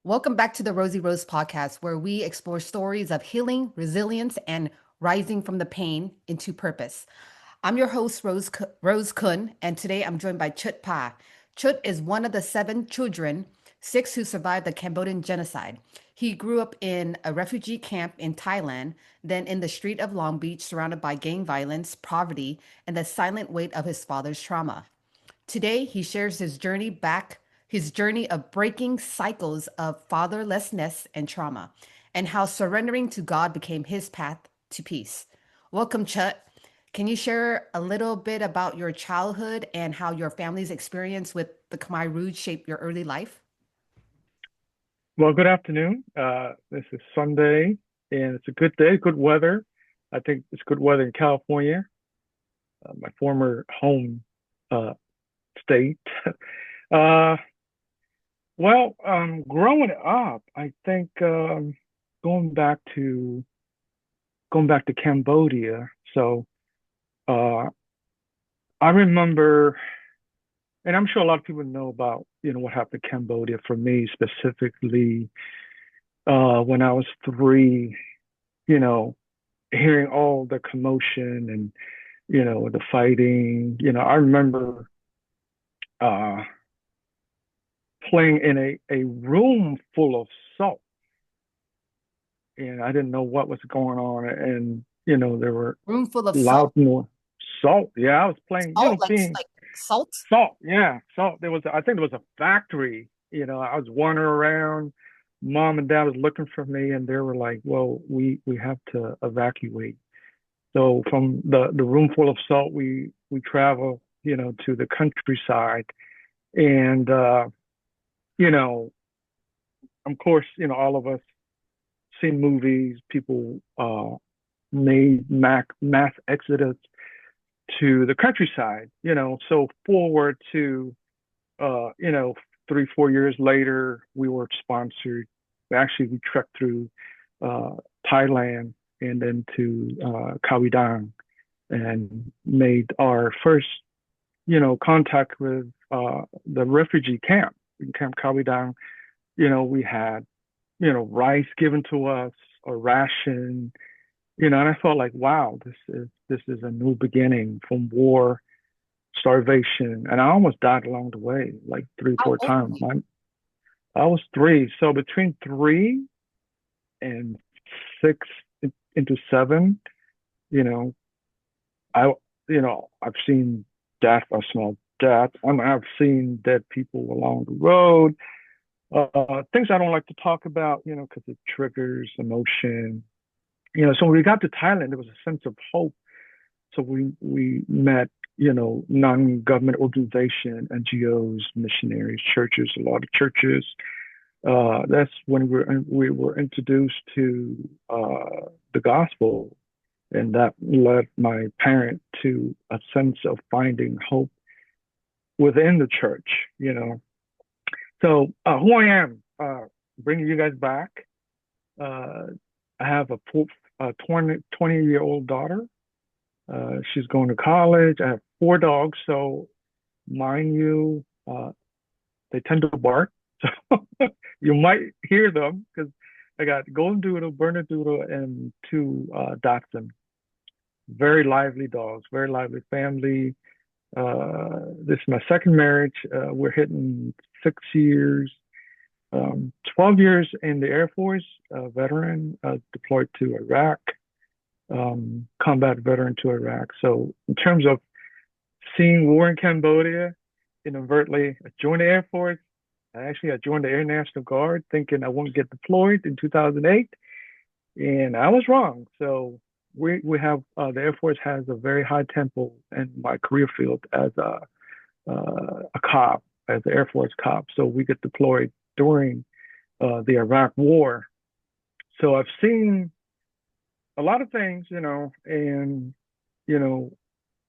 Welcome back to the Rosie Rose podcast, where we explore stories of healing, resilience, and rising from the pain into purpose. I'm your host, Rose Kun, and today I'm joined by Chhut Pa. Chhut is one of the seven children, six who survived the Cambodian genocide. He grew up in a refugee camp in Thailand, then in the street of Long Beach, surrounded by gang violence, poverty, and the silent weight of his father's trauma. Today, he shares his journey of breaking cycles of fatherlessness and trauma, and how surrendering to God became his path to peace. Welcome, Chut. Can you share a little bit about your childhood and how your family's experience with the Khmer Rouge shaped your early life? Well, good afternoon. This is Sunday, and it's a good day, good weather. I think it's good weather in California, my former home uh, state. Uh, Growing up, I think going back to going back to Cambodia. So uh, I remember, and I'm sure a lot of people know about what happened to Cambodia. For me specifically, when I was three, you know. Hearing all the commotion and the fighting. I remember uh playing in a room full of salt, and I didn't know what was going on, and there were Room full of loud salt. noise. Salt, yeah, I was playing, Salt, seeing like salt. salt. Yeah, salt. I think there was a factory. I was wandering around. Mom and dad was looking for me, and they were like, well, we have to evacuate. So from the room full of salt, we travel, to the countryside, and you know, of course, all of us seen movies. People made mass exodus to the countryside. So forward to uh, you know 3 4 years later, we were sponsored. Actually, we trekked through uh, Thailand and then to Khawidang and made our first, contact with the refugee camp in Camp Khawidang. We had, rice given to us, a ration, and I felt like, wow, this is a new beginning from war, starvation, and I almost died along the way, like three, How four old were times. you? I was three, so between three and six into seven, you know, I, I've seen death. I smelled death. I've seen dead people along the road. Things I don't like to talk about, because it triggers emotion. So when we got to Thailand, there was a sense of hope. So we met, non-government organization, NGOs, missionaries, churches, a lot of churches. That's when we were introduced to the gospel, and that led my parent to a sense of finding hope within the church. So who I am, bringing you guys back. Uh, I have a 20-year-old daughter. She's going to college. I have four dogs, so mind you, they tend to bark. So you might hear them because I got Golden Doodle, Bernedoodle, and two Dachshund. Very lively dogs, very lively family. This is my second marriage. We're hitting 6 years, 12 years in the Air Force, veteran, deployed to Iraq, combat veteran to Iraq. So in terms of seeing war in Cambodia, inadvertently, I joined the Air Force. I joined the Air National Guard thinking I wouldn't get deployed in 2008, and I was wrong. So we have the Air Force has a very high tempo in my career field as a cop, as an Air Force cop. So we get deployed during the Iraq War. So I've seen a lot of things, and you know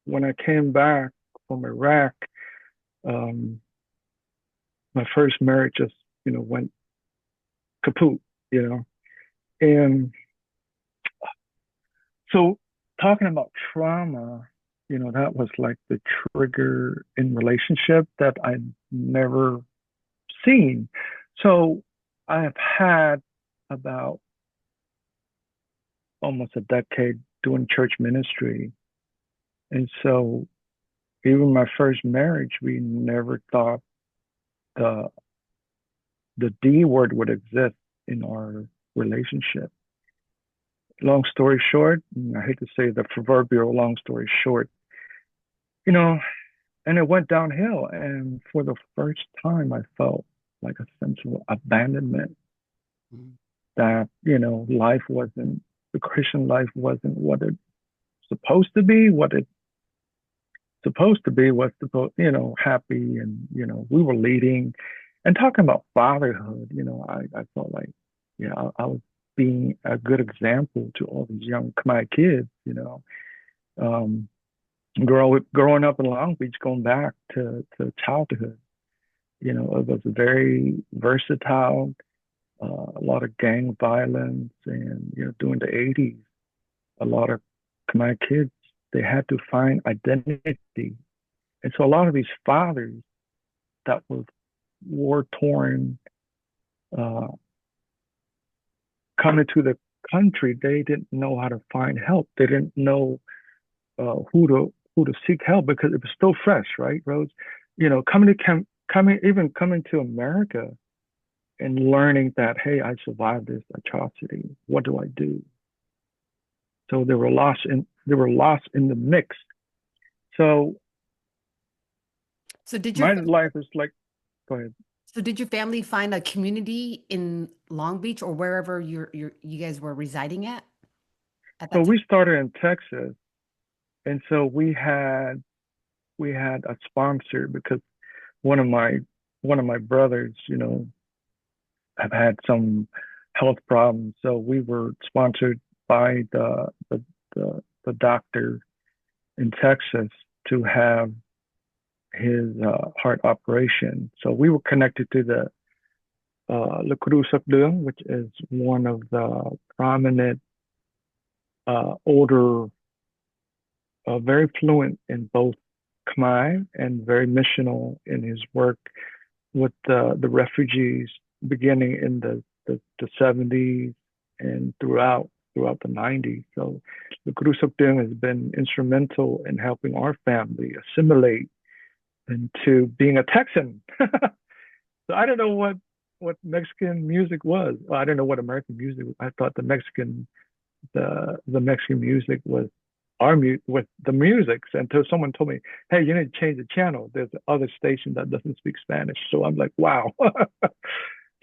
when I came back from Iraq, um, my first marriage just went kaput, you know, and so talking about trauma, that was like the trigger in relationship that I'd never seen. So I have had about almost a decade doing church ministry. And so even my first marriage, we never thought the the D word would exist in our relationship. Long story short, and I hate to say the proverbial long story short, you know, and it went downhill. And for the first time, I felt like a sense of abandonment Mhm. that, life wasn't, the Christian life wasn't what it's supposed to be. What it's supposed to be was supposed, happy. And, we were leading and talking about fatherhood. I felt like, yeah, I was being a good example to all these young Khmer kids, um, growing up in Long Beach, going back to childhood. It was very versatile, a lot of gang violence, and during the '80s, a lot of Khmer kids they had to find identity, and so a lot of these fathers that were war torn, uh, coming to the country, they didn't know how to find help. They didn't know who to seek help because it was still fresh, right, Rose? Coming to America and learning that, hey, I survived this atrocity. What do I do? So they were lost in the mix. So So did your my life is like, go ahead. so did your family find a community in Long Beach or wherever you guys were residing at So that time? we started in Texas, and so we had a sponsor because one of my one of my brothers, have had some health problems. So we were sponsored by the doctor in Texas to have his heart operation. So we were connected to the Le Cruz which is one of the prominent older, very fluent in both Khmer and very missional in his work with the refugees beginning in the 70s and throughout the 90s. So the Cruz has been instrumental in helping our family assimilate into being a Texan. So I don't know what Mexican music was. Well, I didn't know what American music was. I thought the Mexican music was with the music until someone told me, "Hey, you need to change the channel. There's other station that doesn't speak Spanish." So I'm like, "Wow."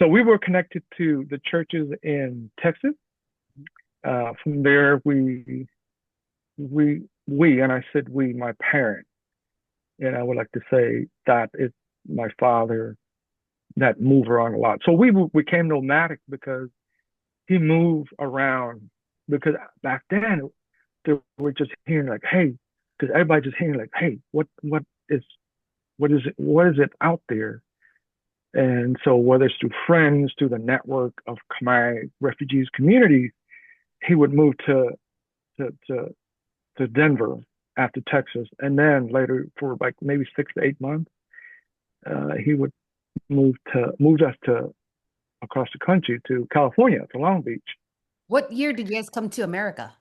So we were connected to the churches in Texas. From there, and I said we, my parents, and I would like to say that it's my father that moved around a lot. So we became nomadic because he moved around because back then they were just hearing like, hey, because everybody just hearing like, hey, is what is it out there? And so whether it's through friends, through the network of Khmer refugees communities, he would move to to, to Denver after Texas, and then later for like maybe 6 to 8 months, he would move us to across the country to California, to Long Beach. What year did you guys come to America?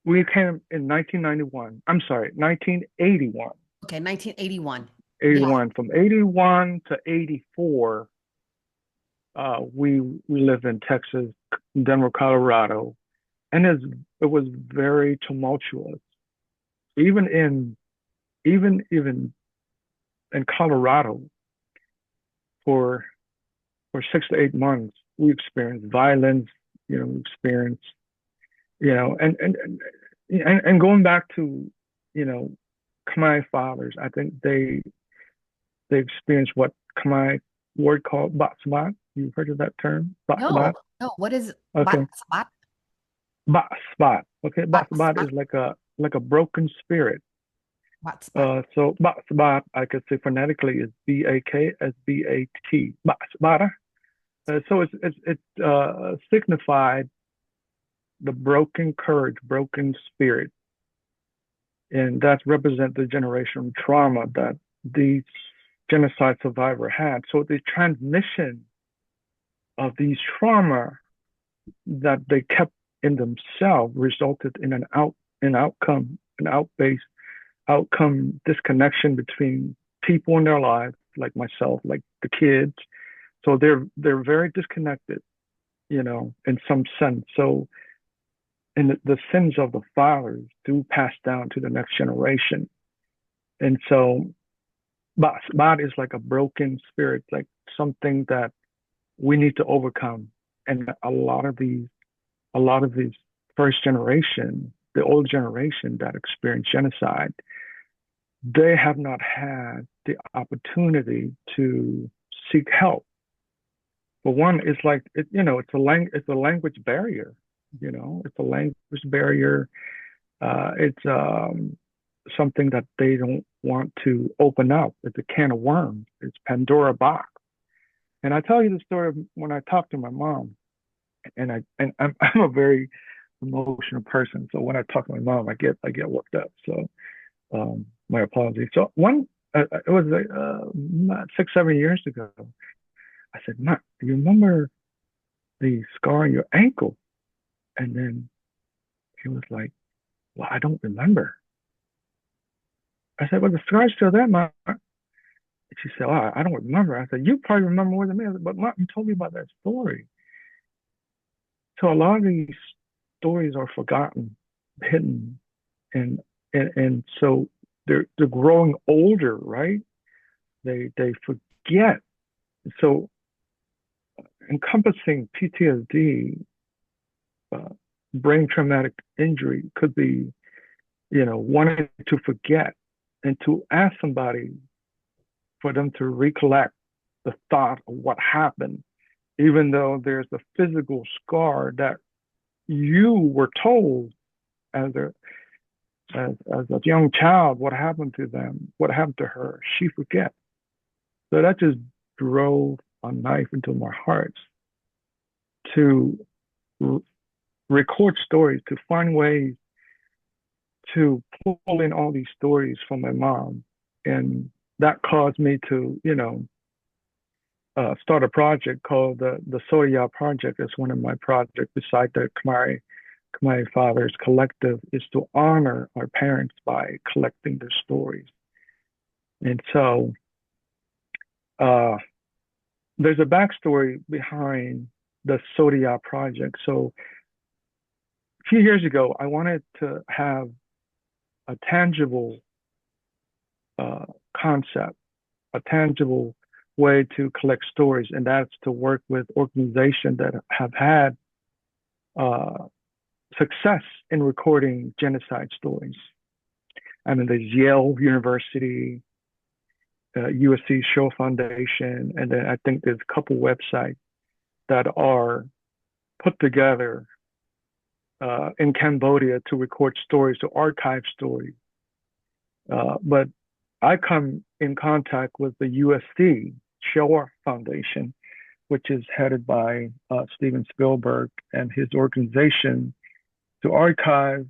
We came in 1991. I'm sorry, 1981. Okay, 1981. Yeah. 81. From 81 to 84, we lived in Texas, Denver, Colorado, and it was very tumultuous. Even in even in Colorado, for 6 to 8 months, we experienced violence. We experienced, and going back to, you know, Khmer fathers, I think they experienced what Khmer word called baksbat. You've heard of that term, No, baksbat? no. What is Okay, baksbat? baksbat. Okay, baksbat Baksbat? is like a broken spirit. Baksbat. So baksbat, I could say phonetically is Baksbat. Baksbata. So it's signified the broken courage, broken spirit, and that represent the generational trauma that these genocide survivor had. So the transmission of these trauma that they kept in themselves resulted in an outcome, an outcome disconnection between people in their lives, like myself, like the kids. So they're very disconnected, in some sense. So, and the sins of the fathers do pass down to the next generation. And so, baksbat is like a broken spirit, like something that we need to overcome. And a lot of these first generation, the old generation that experienced genocide, they have not had the opportunity to seek help. For one, it's like it's a language barrier. It's a language barrier. It's something that they don't want to open up. It's a can of worms. It's Pandora box. And I tell you the story of when I talked to my mom, I'm a very emotional person. So when I talk to my mom, I get worked up. So my apologies. So it was like 6, 7 years ago. I said, "Ma, do you remember the scar on your ankle?" And then he was like, "Well, I don't remember." I said, "Well, the scar's still there, Ma." And she said, "Oh, I don't remember." I said, "You probably remember more than me." I said, "But Ma, you told me about that story." So a lot of these stories are forgotten, hidden, and so they're growing older, right? They forget. So encompassing PTSD, uh, brain traumatic injury could be, wanting to forget and to ask somebody for them to recollect the thought of what happened, even though there's a physical scar that you were told as as a young child what happened to them, what happened to her. She forgets. So that just drove a knife into my heart to r- record stories, to find ways to pull in all these stories from my mom. And that caused me to, start a project called the SORIYA Project. It's one of my projects beside the Khmer Fathers Collective, is to honor our parents by collecting their stories. And so uh, there's a backstory behind the SORIYA Project. So a few years ago, I wanted to have a tangible uh, concept, a tangible way to collect stories, and that's to work with organizations that have had uh, success in recording genocide stories. I mean, there's Yale University, USC Show Foundation, and then I think there's a couple websites that are put together in Cambodia to record stories, to archive stories. But I come in contact with the USC Show Foundation, which is headed by Steven Spielberg and his organization to archive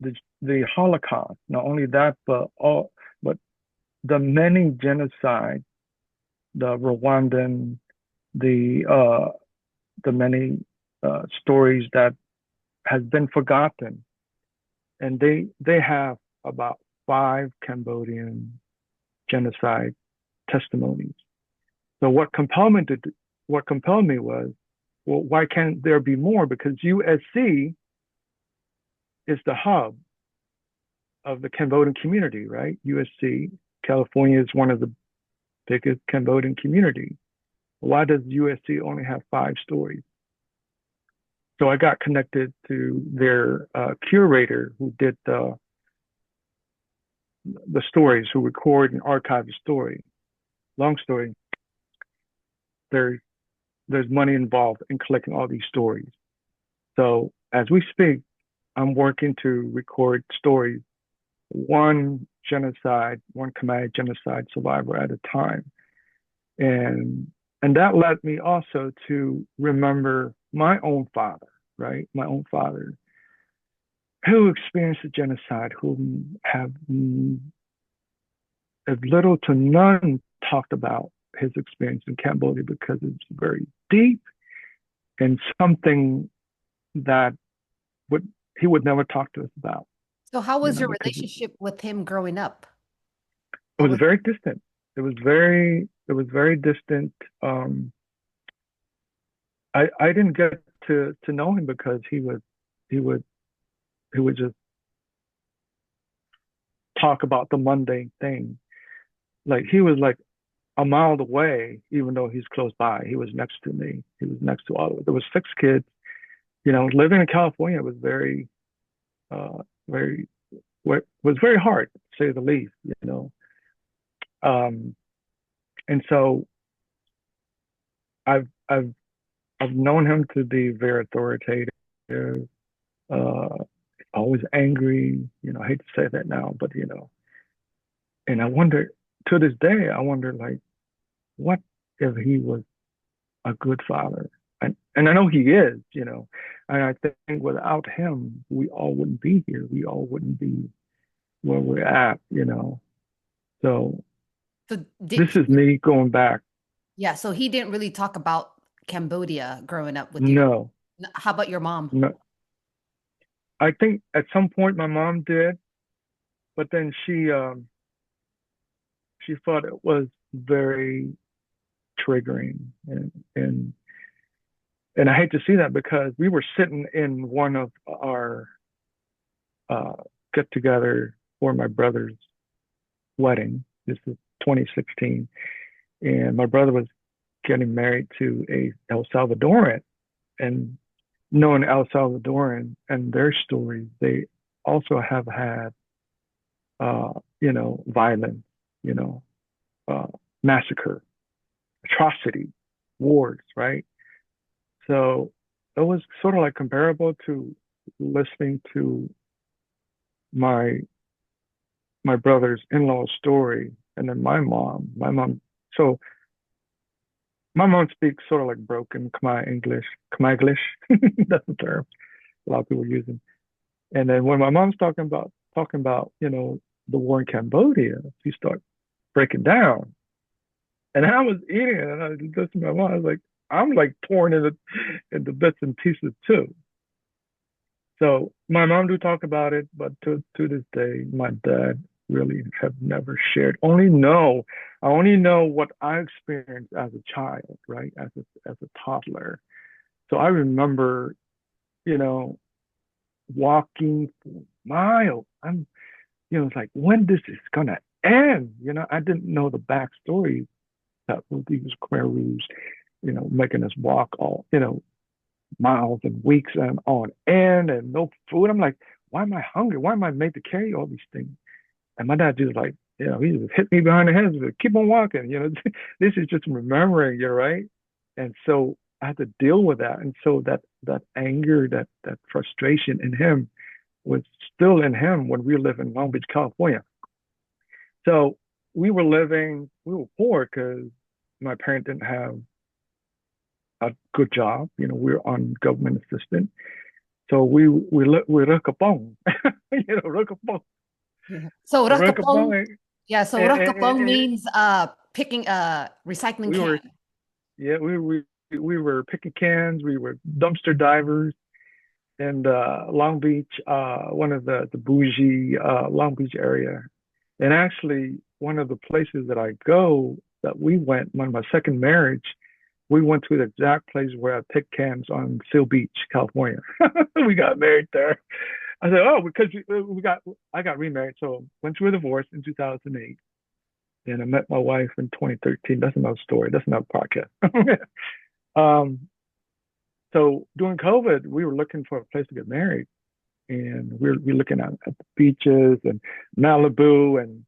the Holocaust. Not only that, but the many genocides, the Rwandan, the many stories that has been forgotten, and they have about 5 Cambodian genocide testimonies. So what compelled me was, well, why can't there be more? Because USC is the hub of the Cambodian community, right? USC, California is one of the biggest Cambodian communities. Why does USC only have 5 stories? So I got connected to their curator who did the stories, who record and archive the story. Long story, there, there's money involved in collecting all these stories. So as we speak, I'm working to record stories, one Khmer genocide survivor at a time. And that led me also to remember my own father, right? My own father who experienced the genocide, who have as little to none talked about his experience in Cambodia because it's very deep. and something that would he would never talk to us about, So how you was know, your because relationship with him growing up? it How was was very distant. It was very distant. Um, I didn't get to know him because he would he would just talk about the mundane thing. Like he was like a mile away, even though he's close by. He was next to me. He was next to all of it. There was 6 kids. You know, living in California was very was very hard, to say the least. You know, um, and so I've I've I've known him to be very authoritative, uh, always angry. You know, I hate to say that now, but you know, and I wonder to this day, I wonder like, what if he was a good father? And I know he is, you know, and I think without him, we all wouldn't be here. We all wouldn't be where we're at, you know. So so this did is me going back. yeah, so he didn't really talk about Cambodia growing up with you. No, How about your mom? no. I think at some point my mom did, but then she thought it was very triggering, and and I hate to see that because we were sitting in one of our uh, get together for my brother's wedding. This is 2016, and my brother was getting married to a El Salvadoran, and knowing El Salvadoran and their stories, they also have had you know, violence, you know, uh, massacre, atrocity, wars, right? So it was sort of like comparable to listening to my my brother's in-law story, and then my mom. So my mom speaks sort of like broken Khmer English, Khmer English. That's the term a lot of people are using. And then when my mom's talking about you know the war in Cambodia, she starts breaking down. And I was eating it, and I listened to my mom. I was like, I'm like torn into bits and pieces too. So my mom do talk about it, but to this day, my dad really have never shared. I only know what I experienced as a child, right? As a toddler. So I remember, you know, walking for miles. You know, it's like when this is gonna end. You know, I didn't know the backstory that was these Khmer Rouge, you know, making us walk all, you know, miles and weeks and on end and no food. I'm like, why am I hungry? Why am I made to carry all these things? And my dad just like, you know, he just hit me behind the head, like, keep on walking. You know, this is just remembering, you're right. And so I had to deal with that. And so that anger, that frustration in him was still in him when we live in Long Beach, California. So we were poor because my parents didn't have a good job. You know, we were on government assistance. So we rakapong, you know, rakapong, Yeah. So rakapong, rakapong, yeah, so rakapong and means picking a recycling we can. were yeah we were picking cans, we were dumpster divers, and Long Beach, one of the bougie Long Beach area, and actually one of the places that I go that we went on my second marriage. We went to the exact place where I picked cans on Seal Beach, California. We got married there. I said, oh, because I got remarried. So went through a divorce in 2008. And I met my wife in 2013. That's another story. That's another podcast. um, so during COVID, we were looking for a place to get married. And we were looking at the beaches and Malibu. And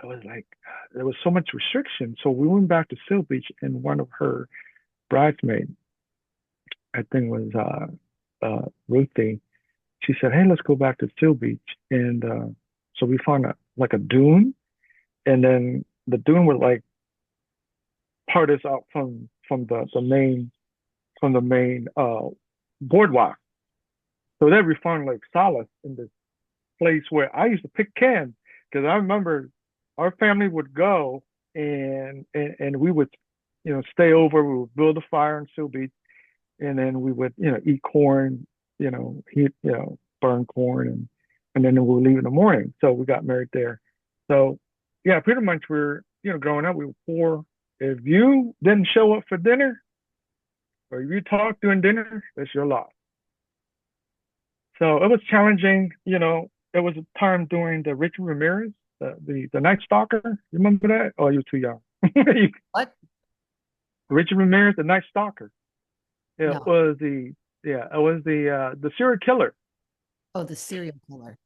I was like, there was so much restriction. So we went back to Seal Beach, and one of her bridesmaids, I think was Ruthie, she said, "Hey, let's go back to Seal Beach." And so we found like a dune, and then the dune would like part us out from the main boardwalk. So then we found like solace in this place where I used to pick cans because I remember our family would go and we would you know stay over. We would build a fire in Seal Beach, and then we would, eat corn, heat, burn corn, and then we'll leave in the morning. So we got married there. So yeah, pretty much we're, growing up, we were poor. If you didn't show up for dinner or if you talked during dinner, that's your loss. So it was challenging. It was a time during the Richard Ramirez, the Night Stalker. You remember that? Oh, you're too young. What? Richard Ramirez, the Night Stalker. It No. was the Yeah, it was the serial killer. Oh, the serial killer.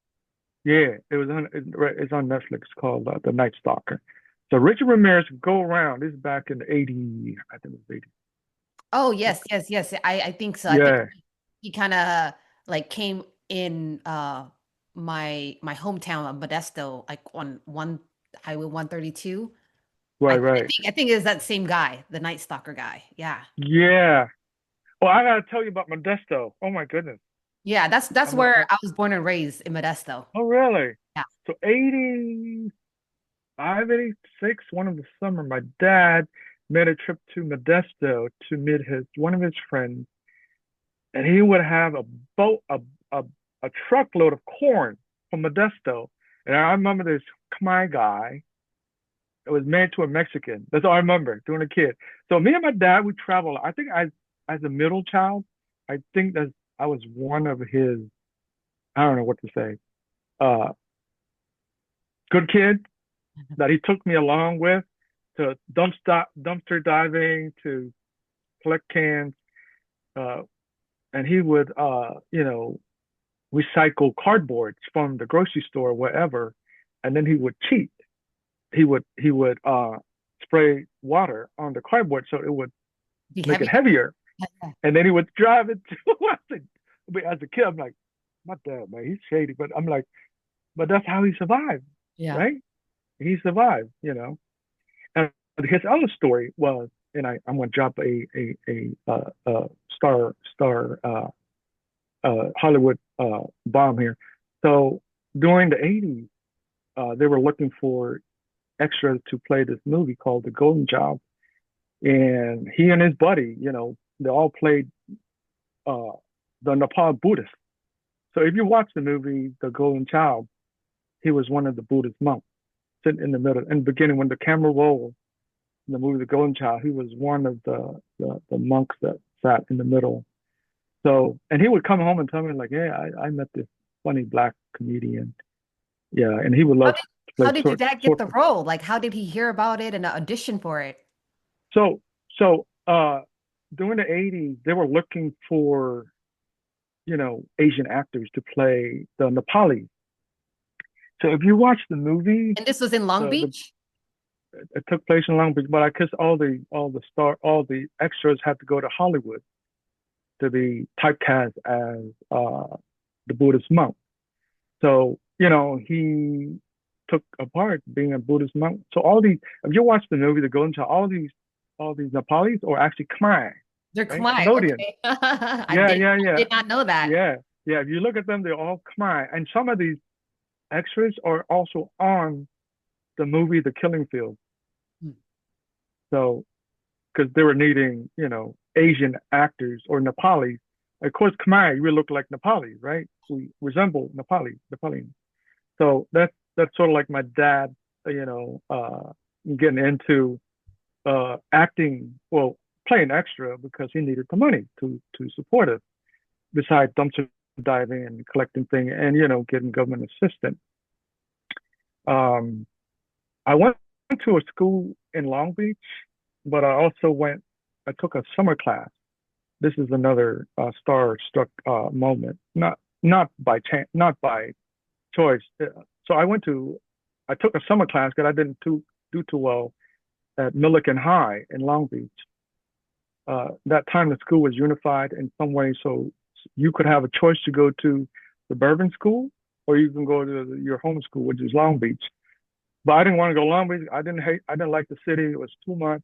Yeah, it's on Netflix called the Night Stalker. So Richard Ramirez would go around. This is back in the 80, I think it was 80. Oh, yes, yes, yes. I think so. I think Yeah, he kind of like came in my hometown of Modesto, like on one Highway 132. right, right. I think it's that same guy, the Night Stalker guy. Yeah. Yeah. Well, I gotta tell you about Modesto. Oh my goodness. Yeah, that's I'm a, where oh, I was born and raised in Modesto. oh really? Yeah. So 85, 86, one of the summer, my dad made a trip to Modesto to meet his one of his friends, and he would have a boat, a, a truckload of corn from Modesto. And I remember this Khmer guy. It was married to a Mexican. That's all I remember doing a kid. So me and my dad, we traveled. I think as a middle child, I think that I was one of his, I don't know what to say, uh, good kids that he took me along with to dumpster diving, to collect cans, uh, and he would, recycle cardboards from the grocery store, or wherever, and then he would cheat. He would spray water on the cardboard so it would Be make it heavy. heavier, and then he would drive it to us. But as a kid, I'm like, my dad, man, he's shady, but I'm like, but that's how he survived, Yeah. right? He survived. And his other story was, and I'm going to drop a star Hollywood bomb here. So during the 80s, they were looking for extras to play this movie called The Golden Child, and he and his buddy, they all played uh, the Nepal Buddhist. So if you watch the movie The Golden Child, he was one of the Buddhist monks sitting in the middle. In the beginning, when the camera rolled in the movie The Golden Child, he was one of the monks that sat in the middle. So, and he would come home and tell me like, "Yeah, I met this funny black comedian. Yeah, and he would How love did to how play did your dad get the role? Like, how did he hear about it and audition for it? So, so during the 80s, they were looking for, Asian actors to play the Nepali. So if you watch the movie, And this was in Long the Beach? it took place in Long Beach, but I guess all the extras had to go to Hollywood to be typecast as the Buddhist monk. So, he took apart being a Buddhist monk. So if you watch the movie The Golden Child, all these Nepalis are actually Khmer, They're right? Khmer. Cambodian. Okay. Yeah, yeah, I yeah, did not know that. yeah, yeah. If you look at them, they're all Khmer, and some of these extras are also on the movie The Killing Field. Hmm. So, because they were needing, Asian actors or Nepalis. Of course, Khmer, you really look like Nepalis, right? We resemble Nepali. So that's sort of like my dad, getting into acting, well, playing extra because he needed the money to support it. Besides dumpster diving and collecting things, and getting government assistance. Um, I went to a school in Long Beach, but I took a summer class. This is another star-struck moment, not by chance, not by choice. So I took a summer class that I didn't do too well at Millikan High in Long Beach. That time the school was unified in some way, so you could have a choice to go to the Bourbon School or you can go to your home school, which is Long Beach. But I didn't want to go Long Beach. I didn't like the city. It was too much,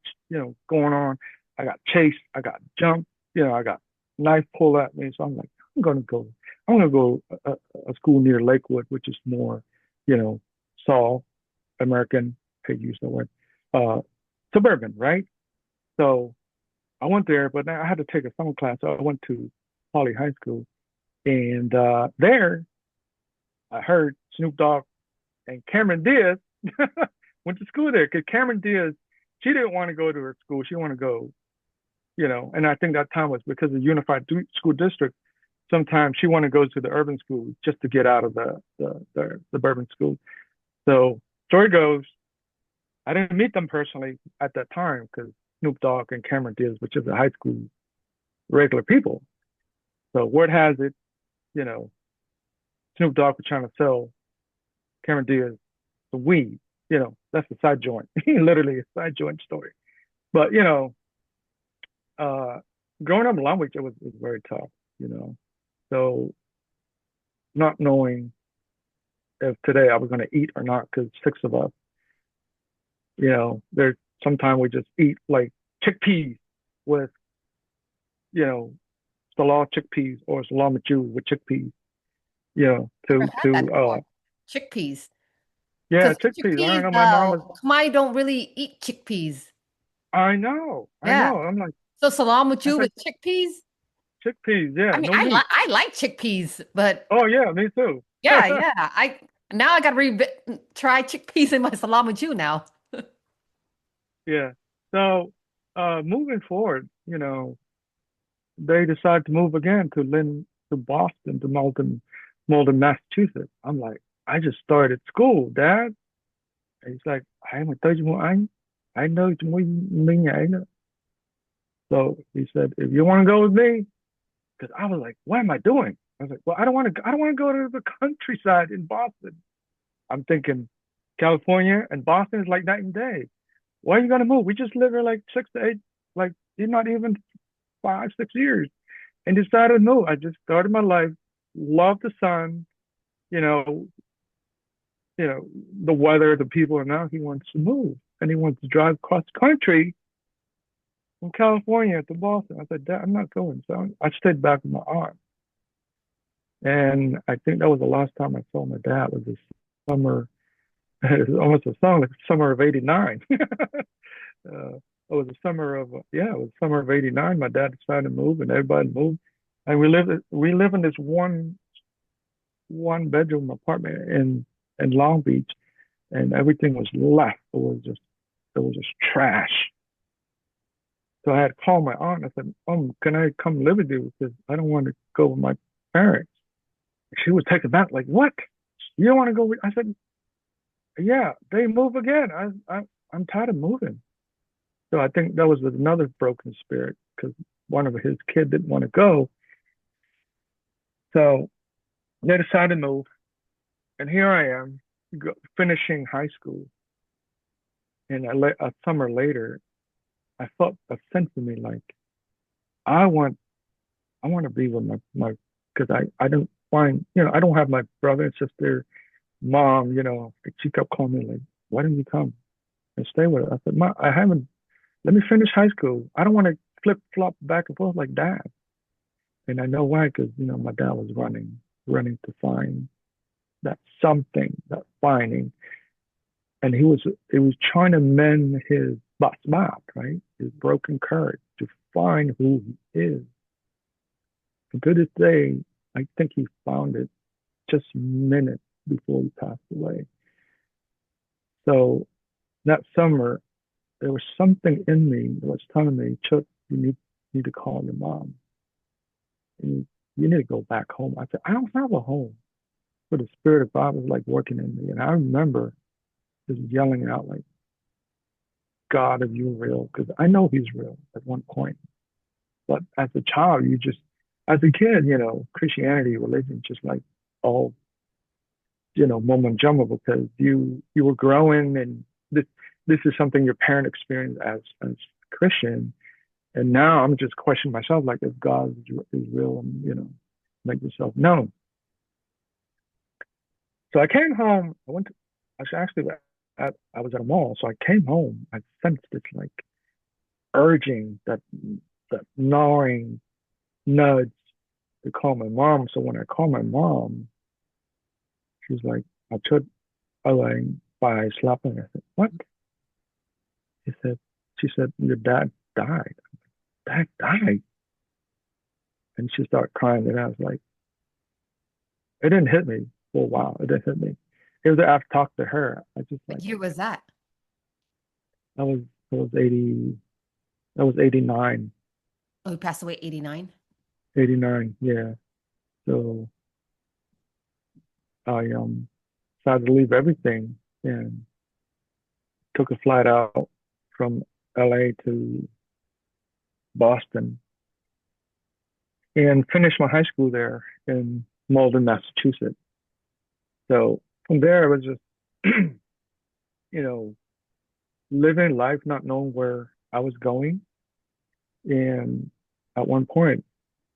going on. I got chased. I got jumped. I got knife pulled at me. So I'm like, I'm gonna go a school near Lakewood, which is more, you know, Saul American. I hate to use the word, uh, suburban, right? So I went there, but I had to take a summer class. So I went to Poly High School, and there I heard Snoop Dogg and Cameron Diaz went to school there because Cameron Diaz, she didn't want to go to her school. She wanted to go, and I think that time was because of Unified School District. Sometimes she wanted to go to the urban school just to get out of the suburban school. So story goes, I didn't meet them personally at that time because Snoop Dogg and Cameron Diaz, which is a high school regular people. So word has it, you know, Snoop Dogg was trying to sell Cameron Diaz some weed. That's a side joint, literally a side joint story. But uh, growing up in Long Beach, it was very tough. You know, so not knowing if today I was going to eat or not, because six of us, there's sometimes we just eat like chickpeas with, you know, salad chickpeas or salami chew with chickpeas, Never had that before. Chickpeas. yeah, Because chickpeas. I don't chickpeas, know. My mom was, Khmer don't really eat chickpeas. I Yeah. know. I'm like, So salam with I you said with chickpeas? chickpeas. I Yeah, mean, no meat. I like chickpeas, but Oh yeah, me too. yeah, yeah. I now I gotta try chickpeas in my salam with you now. Yeah. So, moving forward, they decide to move again to Boston, to Malden, Massachusetts. I'm like, I just started school, Dad. And he's like, I'm a third one. I know it's more mean. I know. So he said, if you want to go with me, because I was like, what am I doing? I was like, well, I don't want to go to the countryside in Boston. I'm thinking California and Boston is like night and day. Why are you gonna move? We just live here like 6 to 8, like not even 5, 6 years, and decided to move. I just started my life, loved the sun, you know, the weather, the people, and now he wants to move and he wants to drive across the country from California to Boston. I said, Dad, I'm not going. So I stayed back with my aunt, and I think that was the last time I saw my dad was this summer. It was almost a song, like summer of '89. It was the summer of yeah, it was summer of '89. My dad decided to move, and everybody moved, and we live in this one bedroom apartment in Long Beach, and everything was left. It was just trash. So I had to call my aunt. I said, can I come live with you? Because I don't want to go with my parents. She was taken back, like, what? You don't want to go with? I said, yeah, they move again. I'm tired of moving. So I think that was another broken spirit because one of his kids didn't want to go. So they decided to move. And here I am finishing high school. And a summer later, I felt a sense in me like, I want, I want to be with because I don't find, I don't have my brother and sister, mom, she kept calling me like, why don't you come and stay with us? I said, I haven't, let me finish high school. I don't want to flip flop back and forth like dad. And I know why, because my dad was running to find that something, that finding, and he was trying to mend his baksbat, right, his broken courage to find who he is. And to this day, I think he found it just minutes before he passed away. So that summer, there was something in me that was telling me, Chuck, you need to call your mom. You need to go back home. I said, I don't have a home. But the Spirit of God was like working in me. And I remember just yelling out, like, God, if you're real, because I know he's real at one point. But as a child, as a kid, Christianity, religion, just like all, mumbo jumbo, because you were growing and this is something your parent experienced as Christian. And now I'm just questioning myself, like, if God is real and, make yourself known. So I came home. I was actually I was at a mall. So I came home. I sensed this like urging, that gnawing nudge to call my mom. So when I called my mom, she's like, I took away by slapping. I said, what? She said, your dad died. dad died. And she started crying. And I was like, it didn't hit me for a while. It didn't hit me. It was after I talked to her. I just What like, year was that? I was, I was 80, I was 89, Oh, he passed away 89. 89. Yeah. So I decided to leave everything and took a flight out from LA to Boston and finished my high school there in Malden, Massachusetts. So from there, it was just, you know, living life, not knowing where I was going. And at one point,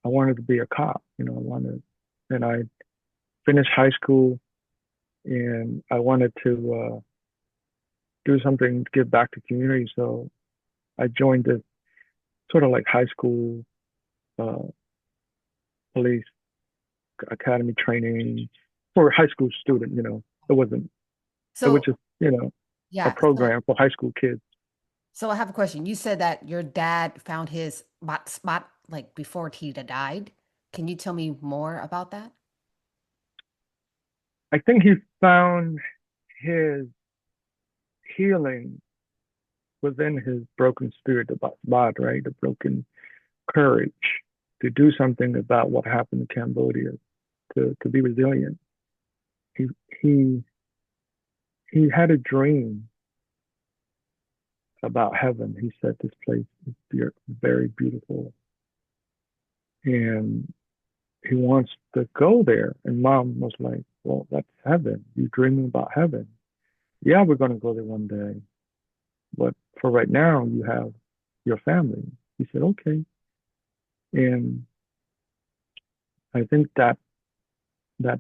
I wanted to be a cop. And I finished high school and I wanted to do something to give back to the community. So I joined this sort of like high school uh, police academy training for a high school student. It wasn't, it was So, just, a yeah. program for high school kids. So I have a question. You said that your dad found his spot like before he died. Can you tell me more about that? I think he found his healing within his broken spirit, the baksbat, right? The broken courage to do something about what happened in Cambodia, to be resilient. He he he had a dream about heaven. He said this place is very beautiful, and he wants to go there. And mom was like, "Well, that's heaven. You're dreaming about heaven. Yeah, we're going to go there one day, but for right now, you have your family." He said, "Okay." And I think that that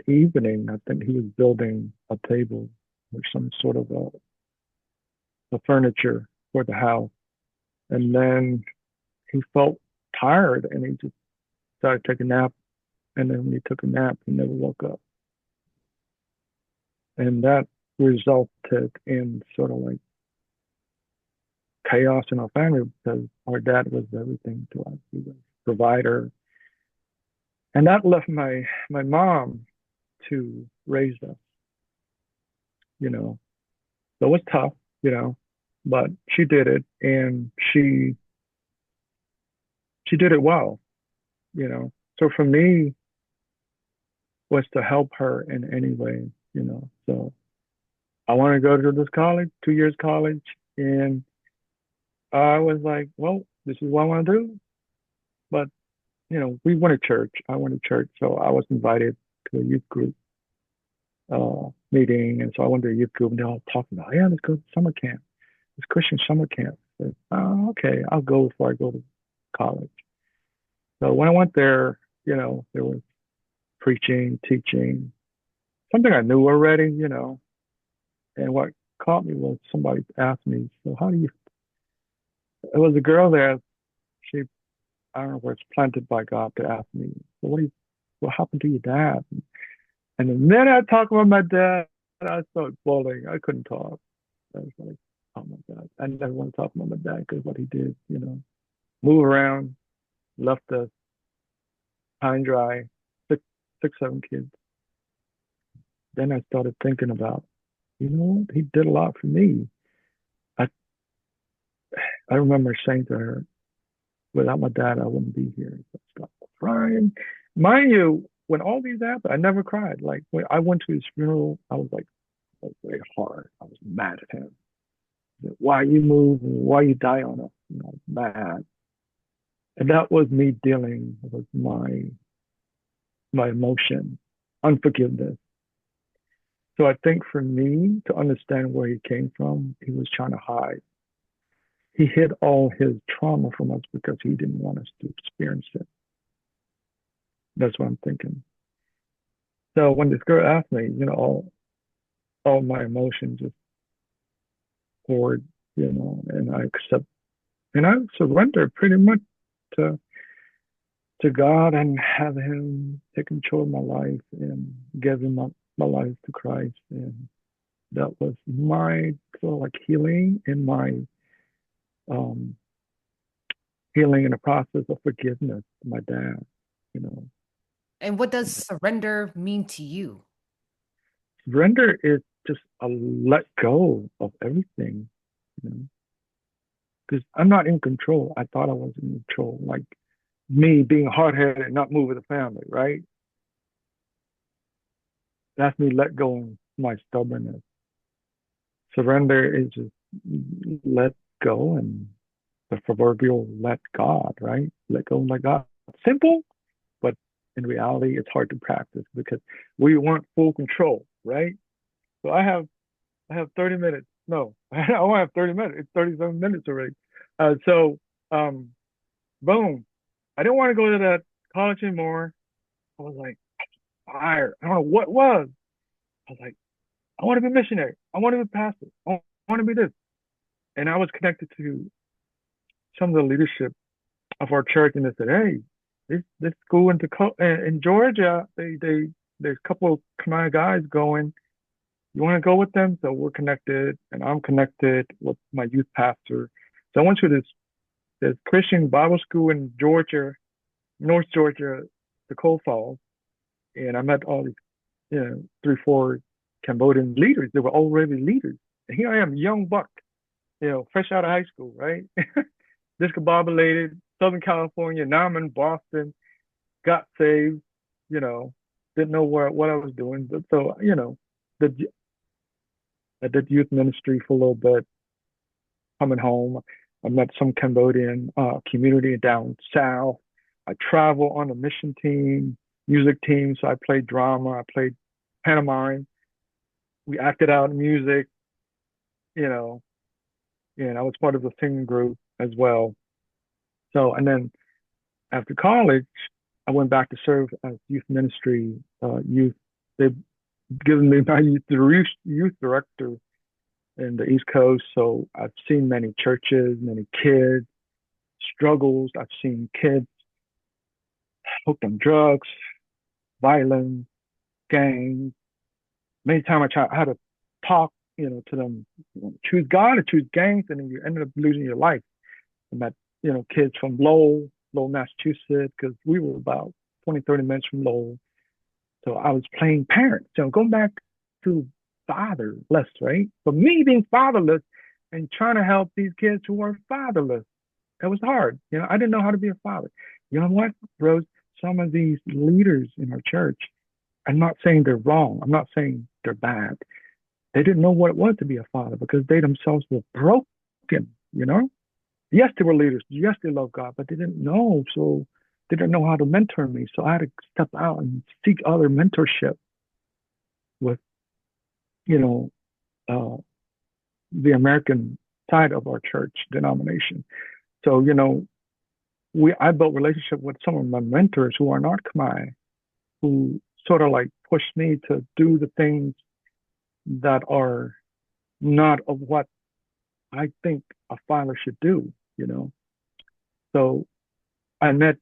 evening, I think he was building a table or some sort of a furniture for the house. And then he felt tired and he just started taking a nap. And then when he took a nap, he never woke up. And that resulted in sort of like chaos in our family because our dad was everything to us. He was a provider. And that left my mom to raise us, you know. So it was tough, you know, but she did it and she did it well, you know. So for me was to help her in any way, you know. So I want to go to this college, 2 years college, and I was like, well, this is what I want to do. But we went to church. I went to church, so I was invited to a youth group meeting, and so I went to a youth group, and they're all talking about, yeah, let's go to summer camp, this Christian summer camp. I said, oh, okay, I'll go before I go to college. So when I went there, there was preaching, teaching, something I knew already, and what caught me was somebody asked me, so how do you, it was a girl there, she, I don't know where it's planted by God to ask me, so what happened to your dad? And the minute I talked about my dad, I started bawling. I couldn't talk. I was like, oh my God. I never want to talk about my dad because what he did, move around, left us high and dry, six, 7 kids. Then I started thinking about, what? He did a lot for me. I I remember saying to her, without my dad, I wouldn't be here. So I started crying. Mind you, when all these happened, I never cried. Like when I went to his funeral, I was very hard. I was mad at him. Why you move? Why you die on us? I was mad. And that was me dealing with my emotion, unforgiveness. So I think for me to understand where he came from, he was trying to hide. He hid all his trauma from us because he didn't want us to experience it. That's what I'm thinking. So when this girl asked me, all my emotions just poured, and I accept and I surrendered pretty much to to God and have Him take control of my life and give Him my life to Christ. And that was my sort of like healing and my um healing in the process of forgiveness to my dad, you know. And what does surrender mean to you? Surrender is just a let go of everything, you know, because I'm not in control. I thought I was in control, like me being hard headed and not move with the family, right? That's me let go of my stubbornness. Surrender is just let go and the proverbial let God, right? Let go and let God. Simple, but in reality, it's hard to practice because we want full control, right? So I have 30 minutes. No, I don't have 30 minutes. It's 37 minutes already. So um, boom. I didn't want to go to that college anymore. I was like tired. I don't know what it was. I was like, I want to be a missionary. I want to be a pastor. I want to be this. And I was connected to some of the leadership of our church, and they said, "Hey, this school in Georgia, there's a couple of Khmer guys going. You want to go with them?" So we're connected, and I'm connected with my youth pastor. So I went to this Christian Bible school in Georgia, North Georgia, the Coal Falls, and I met all these, 3, 4 Cambodian leaders. They were already leaders, and here I am, young buck, fresh out of high school, right? Discombobulated, Southern California. Now I'm in Boston. Got saved, you know, didn't know what I was doing, but so the I did youth ministry for a little bit. Coming home, I met some Cambodian community down south. I travel on a mission team, music team. So I played drama, I played pantomime. We acted out music, you know, and I was part of the singing group as well. So, and then after college, I went back to serve as youth ministry, youth. They've given me my youth director in the East Coast. So I've seen many churches, many kids, struggles. I've seen kids hooked on drugs, violence, gangs. Many times I had to talk, to them, choose God or choose gangs, and then you ended up losing your life. I met, kids from Lowell, Massachusetts, because we were about 20, 30 minutes from Lowell. So I was playing parents. So going back to fatherless, right? For me being fatherless and trying to help these kids who are fatherless, it was hard. I didn't know how to be a father. You know what, Rose? Some of these leaders in our church, I'm not saying they're wrong. I'm not saying they're bad. They didn't know what it was to be a father because they themselves were broken. Yes, they were leaders. Yes, they loved God, but they didn't know. So they didn't know how to mentor me. So I had to step out and seek other mentorship with, you know, uh, the American side of our church denomination. So, I built relationship with some of my mentors who are not Khmer, who sort of like pushed me to do the things that are not of what I think a father should do. So I met,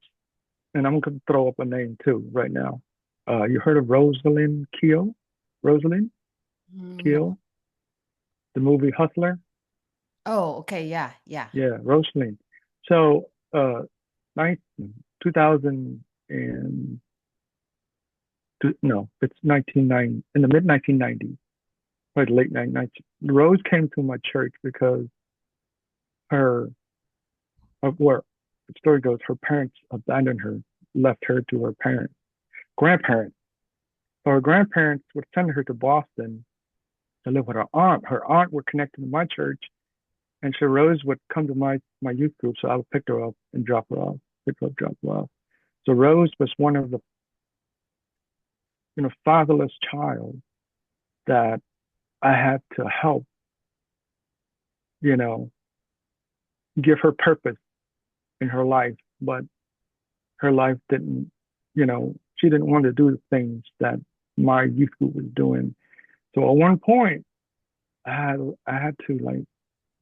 and I'm going to throw up a name too right now. You heard of Rosalind Keel? Rosalind No. Keel, the movie Hustler? Oh, okay. Yeah. Yeah. Yeah, Rosalind. So, 2000 and no, it's 1990, in the mid 1990s, probably late 1990s. Rose came to my church because her, where the story goes, her parents abandoned her, left her to her grandparents. So her grandparents would send her to Boston to live with her aunt. Her aunt were connected to my church, and so Rose would come to my youth group. So I would pick her up and drop her off, pick her up, drop her off. So Rose was one of the fatherless child that I had to help, you know, give her purpose in her life, but her life didn't, she didn't want to do the things that my youth group was doing. So at one point, I had to like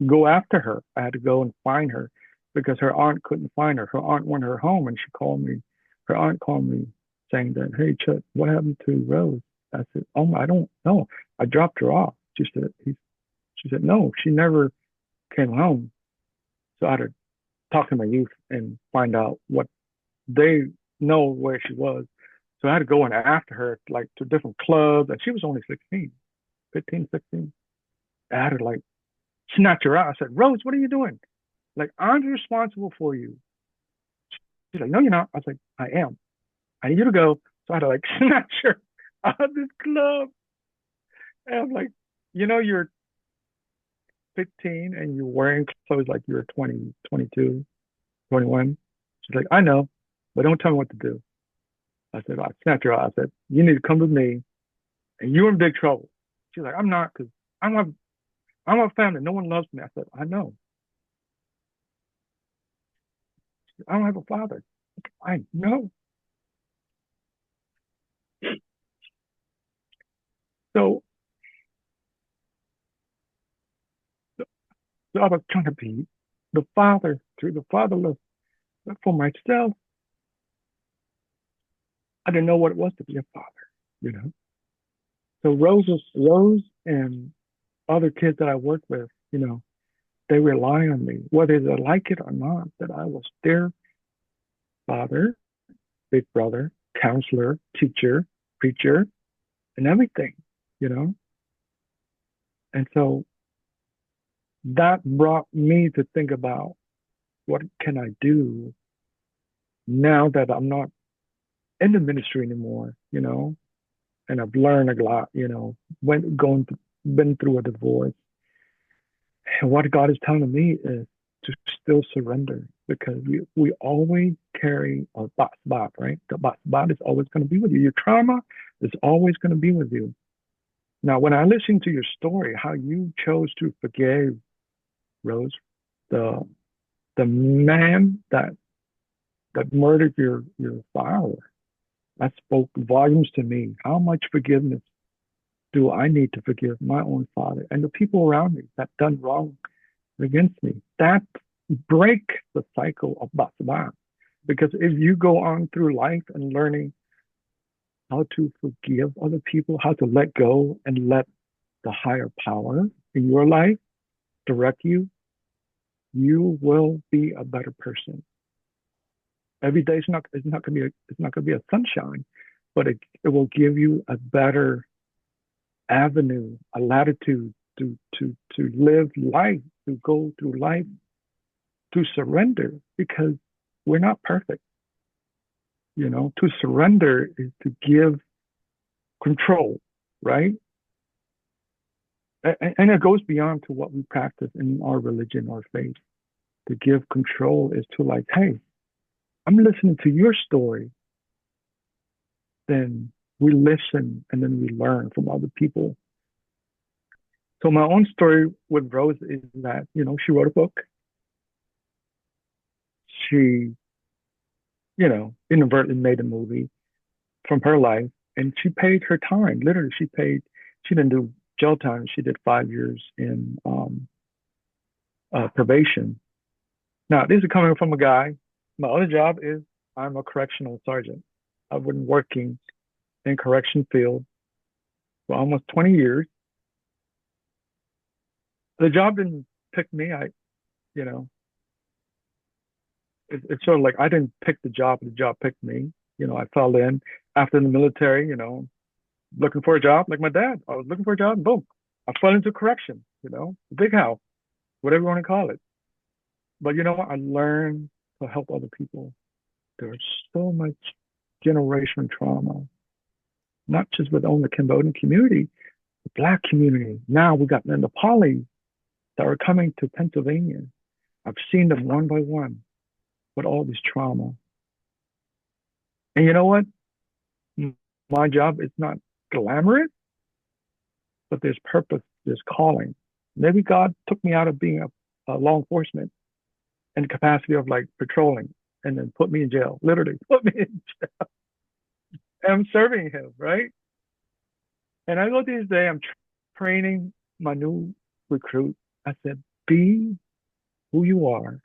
go after her. I had to go and find her because her aunt couldn't find her. Her aunt wanted her home, and she called me. Her aunt called me saying that, "Hey, Chhut, what happened to Rose?" I said, "Oh, I don't know. I dropped her off." She said, "No, she never came home." So I had to talk to my youth. and find out what they know where she was. So I had to go in after her, like to different clubs, and she was only 16, 15, 16. I had to like snatch her out. I said, Rose, what are you doing? Like, I'm responsible for you. She's like, no, you're not. I was like, I am. I need you to go. So I had to like snatch her out of this club. And I'm like, you're 15 and you're wearing clothes like you're 20, 22, 21. She's like, I know, but don't tell me what to do. I said, I snapped her out. I said, you need to come with me and you're in big trouble. She's like, I'm not, because I'm a, I'm a family. No one loves me. I said, I know. I don't have a father. I know. So, so I was trying to be the father through the fatherless. But for myself, I didn't know what it was to be a father, you know? So Rose and other kids that I work with, they rely on me, whether they like it or not, that I was their father, big brother, counselor, teacher, preacher, and everything, you know? And so that brought me to think about what can I do now that I'm not in the ministry anymore, and I've learned a lot, been through a divorce. And what God is telling me is to still surrender because we always carry a baksbat, right? The baksbat is always going to be with you. Your trauma is always going to be with you. Now, when I listen to your story, how you chose to forgive Rose, the the man that murdered your father, that spoke volumes to me. How much forgiveness do I need to forgive my own father and the people around me that done wrong against me? That break the cycle of baksbat. Because if you go on through life and learning how to forgive other people, how to let go and let the higher power in your life direct you, you will be a better person. Every day it's not gonna be a sunshine, but it will give you a better avenue, a latitude to live life, to go through life, to surrender, because we're not perfect. To surrender is to give control, right? And it goes beyond to what we practice in our religion or faith. To give control is to like, hey, I'm listening to your story. Then we listen and then we learn from other people. So my own story with Rose is that, she wrote a book. She, inadvertently made a movie from her life and she paid her time. Literally, she didn't do jail time. She did 5 years in probation. Now, this is coming from a guy. My other job is I'm a correctional sergeant. I've been working in correction field for almost 20 years. The job didn't pick me. You know, it's sort of like I didn't pick the job picked me. I fell in after the military, looking for a job like my dad. I was looking for a job and boom, I fell into correction, big house, whatever you want to call it. But you know what? I learned to help other people. There's so much generational trauma, not just within the Cambodian community, the Black community. Now we got the Nepali that are coming to Pennsylvania. I've seen them one by one with all this trauma. And you know what? My job is not glamorous, but there's purpose, there's calling. Maybe God took me out of being a law enforcement in the capacity of like patrolling and then put me in jail, literally put me in jail. And I'm serving him, right? And I go to this day, I'm training my new recruit. I said, be who you are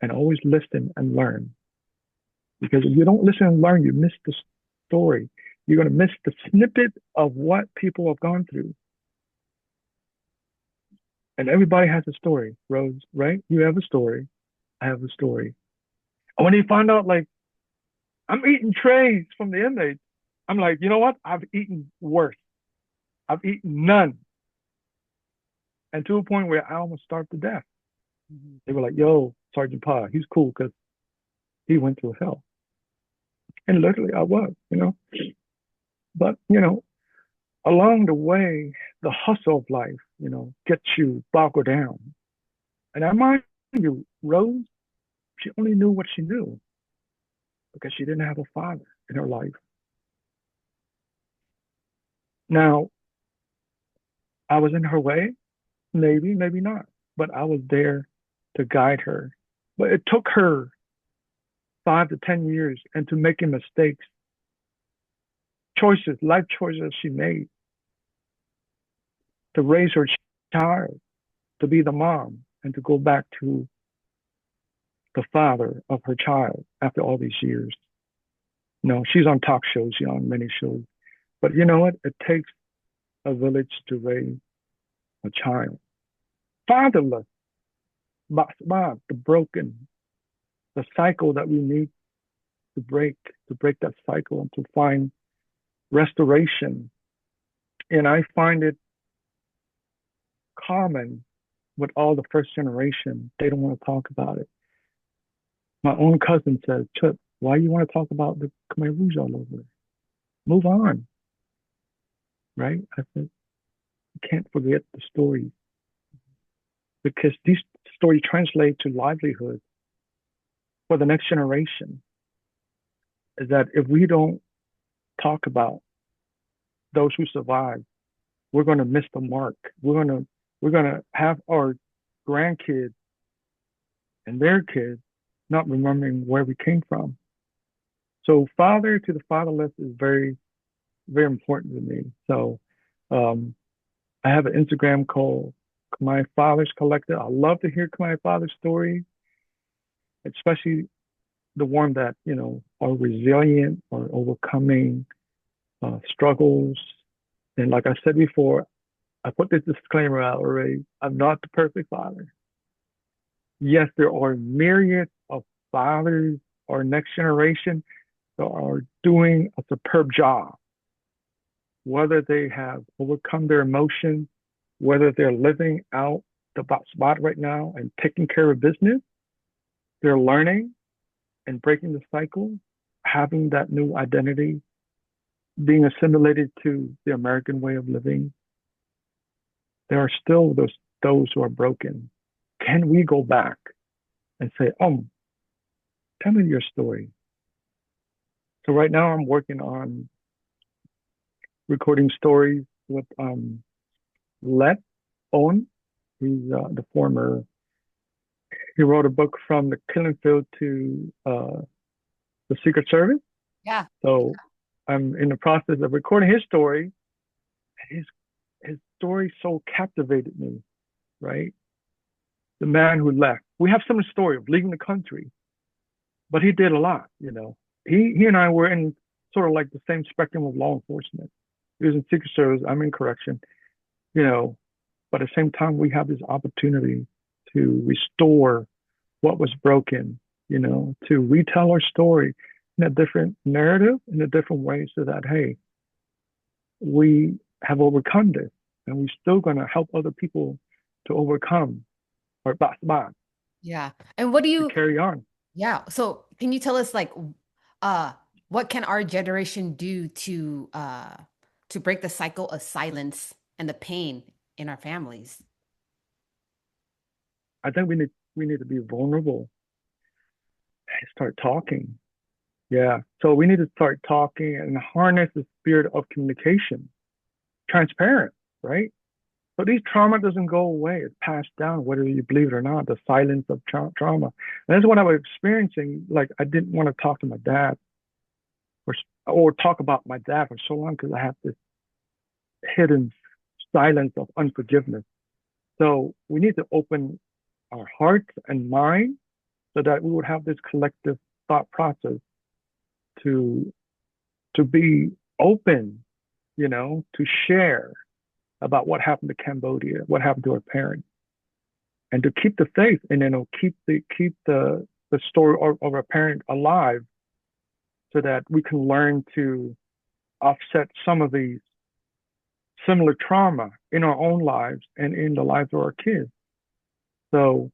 and always listen and learn. Because if you don't listen and learn, you miss the story. You're going to miss the snippet of what people have gone through. And everybody has a story, Rose, right? You have a story. I have a story. When he found out, like, I'm eating trays from the inmates, I'm like, you know what? I've eaten worse. I've eaten none. And to a point where I almost starved to death. Mhm. They were like, yo, Sergeant Pa, he's cool because he went through hell. And literally I was, you know. But, you know, along the way, the hustle of life, you know, gets you boggled down. And I mind you, Rose, she only knew what she knew because she didn't have a father in her life. Now, I was in her way, maybe, maybe not, but I was there to guide her. But it took her 5 to 10 years into making mistakes, choices, life choices she made to raise her child, to be the mom, and to go back to the father of her child after all these years. No, she's on talk shows, she's on many shows. But you know what? It takes a village to raise a child. Fatherless, baksbat, the broken, the cycle that we need to break that cycle and to find restoration. And I find it common with all the first generation. They don't want to talk about it. My own cousin said, Chhut, why you want to talk about the Khmer Rouge all over? Move on, right? I said, you can't forget the story because these stories translate to livelihood for the next generation. Is that if we don't talk about those who survived, we're going to miss the mark. We're going to have our grandkids and their kids not remembering where we came from. So father to the fatherless is very, very important to me. So um, I have an Instagram called My Father's Collective. I love to hear my father's story, especially the one that, you know, are resilient or overcoming struggles. And like I said before, I put this disclaimer out already. I'm not the perfect father. Yes, there are myriad of fathers or next generation that are doing a superb job, whether they have overcome their emotions, whether they're living out the spot right now and taking care of business, they're learning and breaking the cycle, having that new identity, being assimilated to the American way of living. There are still those who are broken. Can we go back and say, tell me your story? So right now I'm working on recording stories with Let On. He's the former. He wrote a book from the killing field to the Secret Service. Yeah. So I'm in the process of recording his story. His story so captivated me, right? The man who left. We have similar story of leaving the country, but he did a lot. You know, he and I were in sort of like the same spectrum of law enforcement. He was in Secret Service. I'm in correction. You know, but at the same time, we have this opportunity to restore what was broken. You know, to retell our story in a different narrative, in a different way, so that hey, we have overcome this, and we're still going to help other people to overcome or baksbat, Yeah. And what do to you, carry on. yeah. So can you tell us like uh what can our generation do to break the cycle of silence and the pain in our families? I think we need to be vulnerable and start talking. Yeah. So we need to start talking and harness the spirit of communication, transparent, right? So these trauma doesn't go away. It's passed down, whether you believe it or not, the silence of trauma. And that's what I was experiencing. Like I didn't want to talk to my dad or, or talk about my dad for so long because I have this hidden silence of unforgiveness. So we need to open our hearts and mind so that we would have this collective thought process to to be open, you know, to share about what happened to Cambodia, what happened to our parents, and to keep the faith and keep the the story of a parent alive so that we can learn to offset some of these similar trauma in our own lives and in the lives of our kids. So,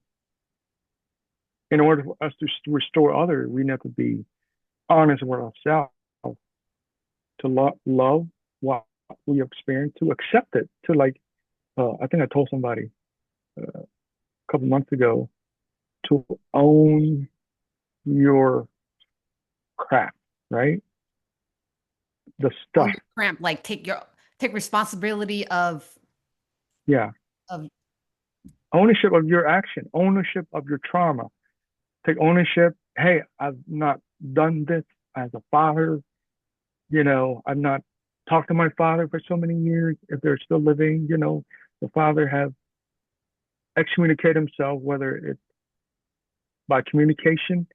in order for us to restore others, we need to be honest with ourselves, to love what we experience, to accept it, to like, I think I told somebody a couple months ago to own your crap, right? The Own stuff. your cramp, like take responsibility Yeah. of Ownership of your action, ownership of your trauma. Take ownership. Hey, I've not done this as a father. I've not talked to my father for so many years. If they're still living, the father has excommunicated himself, whether it's by communication,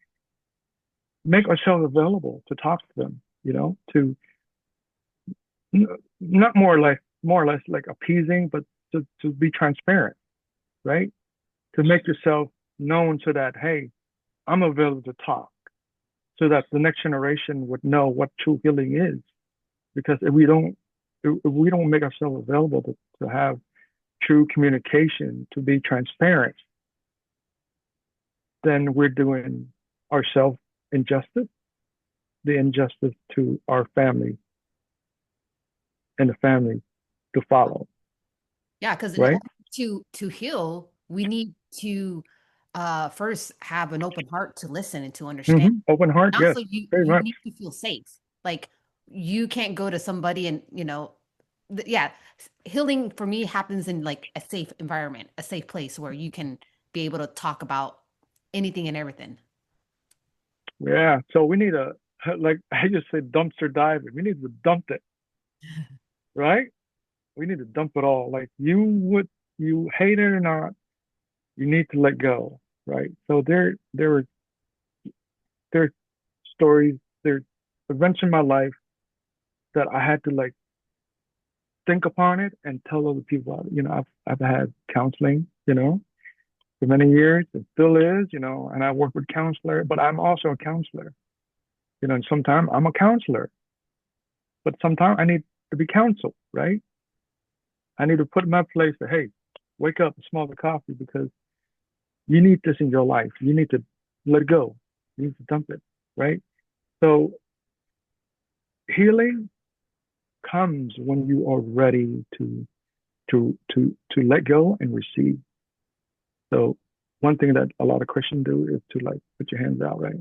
make ourselves available to talk to them, to not more or less like appeasing, but to be transparent, right? To make yourself known so that, hey, I'm available to talk, so that the next generation would know what true healing is. Because if we don't make ourselves available to have true communication, to be transparent, then we're doing ourselves injustice, the injustice to our family and the family to follow, yeah, because in right? order to heal, we need to first have an open heart to listen and to understand. Open heart, And yes, also, you very you much. need to feel safe. Like you can't go to somebody and yeah, healing for me happens in like a safe environment, a safe place where you can be able to talk about anything and everything. Yeah. So we need a, like I just said, dumpster diving. We need to dump it, right? We need to dump it all. Like you hate it or not, you need to let go, right? So there are stories, there are events in my life that I had to like think upon it and tell other people about it. I've had counseling, for many years. It still is, and I work with counselor, but I'm also a counselor, and sometimes I'm a counselor, but sometimes I need to be counseled, right? I need to put in my place that, hey, wake up and smell the coffee because you need this in your life. You need to let it go. You need to dump it, right? So healing comes when you are ready to let go and receive. So one thing that a lot of Christians do is to like put your hands out, right?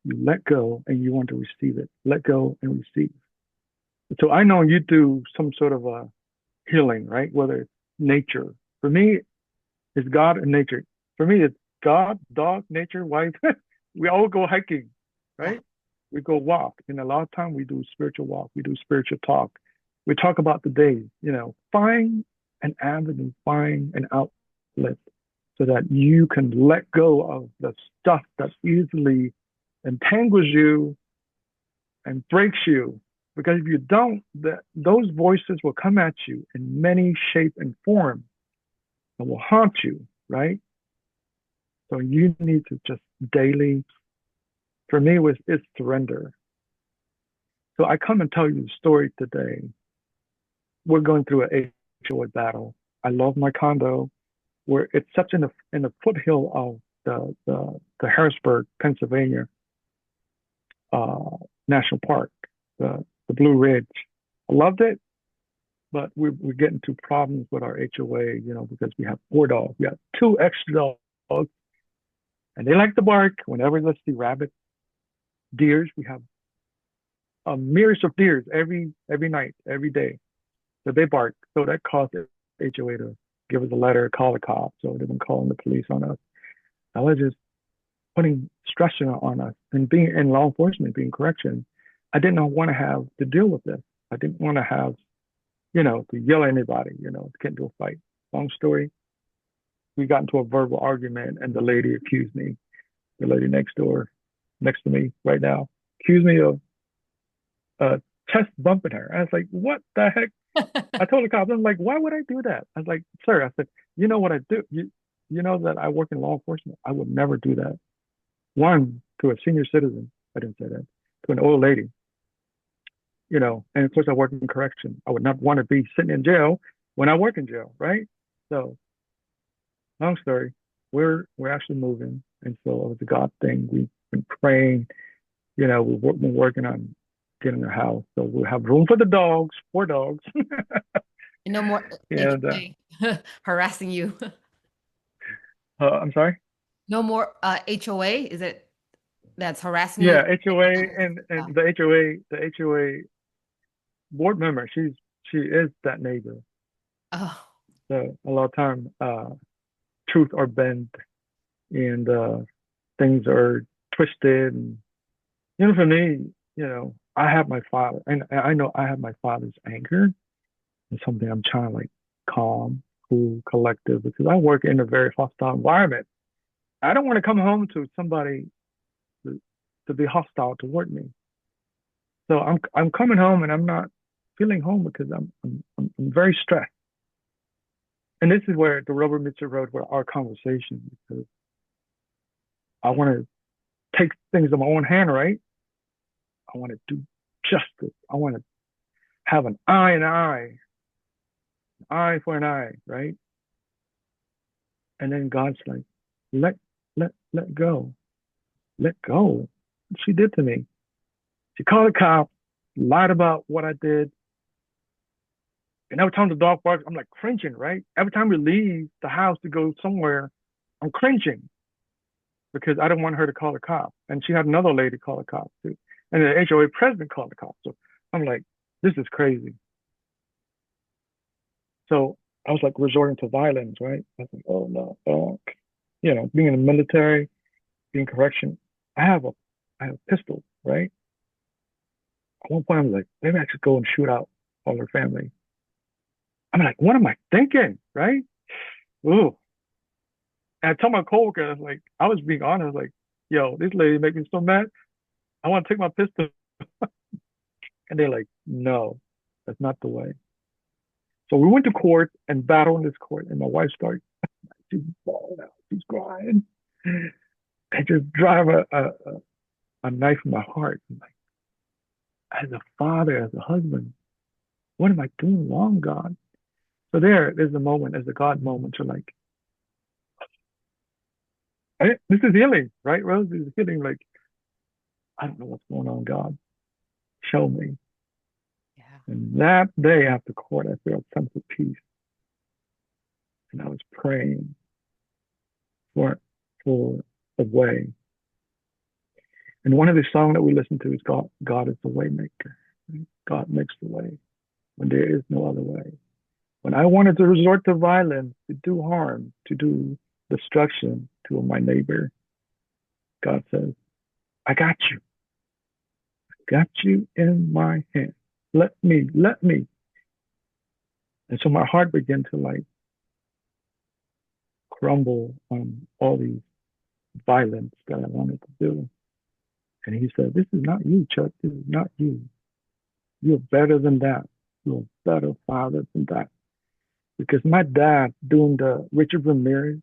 You let go and you want to receive it. Let go and receive. So I know you do some sort of a healing, right? Whether it's nature. For me, it's God and nature. For me, it's God, dog, nature, wife. We all go hiking, Yeah. right? We go walk. And a lot of time we do spiritual walk. We do spiritual talk. We talk about the day, find an avenue, find an outlet so that you can let go of the stuff that easily entangles you and breaks you. Because if you don't, those voices will come at you in many shape and form and will haunt you, right? So you need to just daily, for me, it's surrender. So I come and tell you the story today. We're going through an HOA battle. I love my condo where it's such in the foothill of the Harrisburg, Pennsylvania uh, National Park, the Blue Ridge. I loved it, but we're getting to problems with our HOA, because we have 4 dogs. We got 2 extra dogs, and they like to bark whenever let's see rabbits, deers. We have a myriad of deers every night, every day. So they bark. So that caused the HOA to give us a letter, call the cops. So they've been calling the police on us. I was just putting stress on us and being in law enforcement, being correction. I did not want to have to deal with this. I didn't want to have, to yell at anybody, to get into a fight. Long story. We got into a verbal argument and the lady accused me, the lady next door, next to me right now, accused me of chest bumping her. I was like, what the heck? I told the cops, I'm like, why would I do that? I was like, sir, I said, you know what I do? You know that I work in law enforcement. I would never do that. One, to a senior citizen. I didn't say that. To an old lady, and of course I work in correction. I would not want to be sitting in jail when I work in jail, right? So long story, we're actually moving, and so it was a God thing. We've been praying. We've been working on getting a house, so we'll have room for the dogs, 4 dogs, No more and HOA harassing you. I'm sorry. No more HOA. Is it that's harassing you? Yeah, HOA and the HOA board member. She is that neighbor. Oh, So a lot of time, truth are bent and things are twisted. And for me, I have my father, and I know I have my father's anger. It's something I'm trying to like calm, cool, collective, because I work in a very hostile environment. I don't want to come home to somebody to, to be hostile toward me. So I'm coming home and I'm not feeling home because I'm very stressed. And this is where the rubber meets the road with our conversation, because I want to take things in my own hand, right? I want to do justice. I want to have an eye for an eye, right? And then God's like, let let go, let go. She did to me. She called the cop, lied about what I did, and every time the dog barks, I'm like cringing, right? Every time we leave the house to go somewhere, I'm cringing because I didn't want her to call the cop. And she had another lady call the cop too. And the HOA president called the cop. So I'm like, this is crazy. So I was like resorting to violence, right? I was like, oh no, being in the military, being correction, I have a I have a pistol, right? At one point I was like, maybe I should go and shoot out all her family. I'm like, what am I thinking? Right? Ooh. And I told my coworker, I was like, I was being honest, like, yo, this lady making me so mad. I want to take my pistol. And they're like, no, that's not the way. So we went to court and battled in this court. And my wife started, she's bawling out, she's crying. I just drive a knife in my heart. I'm like, as a father, as a husband, what am I doing wrong, God? So there's a moment, there's a God moment. You're like, this is healing, right, Rose? This is healing. Like, I don't know what's going on, God. Show me. yeah. And that day after court, I felt a sense of peace. And I was praying for the way. And one of the songs that we listen to is God is the way maker. God makes the way when there is no other way. When I wanted to resort to violence, to do harm, to do destruction to my neighbor, God says, I got you. Got you in my hand. Let me, let me. And so my heart began to like crumble on all these violence that I wanted to do. And he said, this is not you, Chuck. This is not you. You're better than that. You're a better father than that. Because my dad, doing the Richard Ramirez,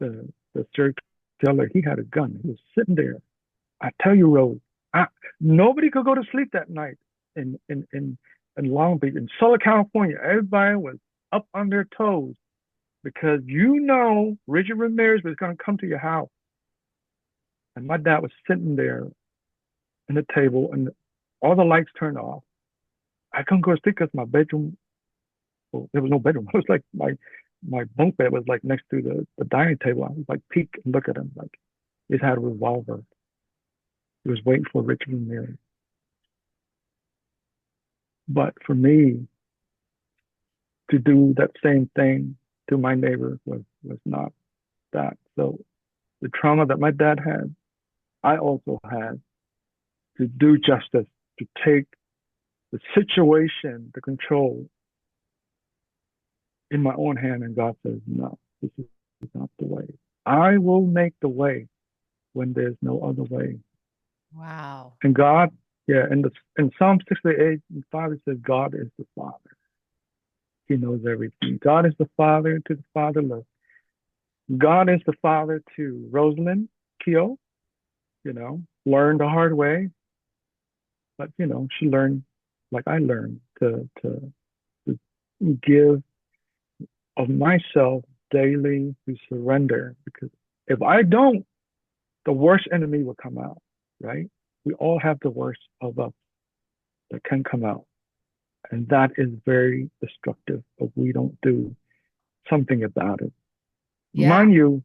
the serial killer, he had a gun. He was sitting there. I tell you, Rose, nobody could go to sleep that night in Long Beach, in Southern California. Everybody was up on their toes because Richard Ramirez was going to come to your house. And my dad was sitting there in the table and all the lights turned off. I couldn't go to sleep because my bedroom, well, there was no bedroom. It was like my bunk bed was like next to the dining table. I was like peek and look at him like he had a revolver. He was waiting for Richard Ramirez. But for me to do that same thing to my neighbor was not that. So the trauma that my dad had, I also had to do justice, to take the situation, the control in my own hand. And God says, no, this is not the way. I will make the way when there's no other way. Wow. And God, yeah, in Psalm 68 and 5, it says, God is the Father. He knows everything. God is the Father to the fatherless. God is the Father to Rosalind. skill, learned the hard way, but she learned like I learned to give of myself daily, to surrender. Because if I don't, the worst enemy will come out, right? We all have the worst of us that can come out. And that is very destructive if we don't do something about it. Yeah. Mind you,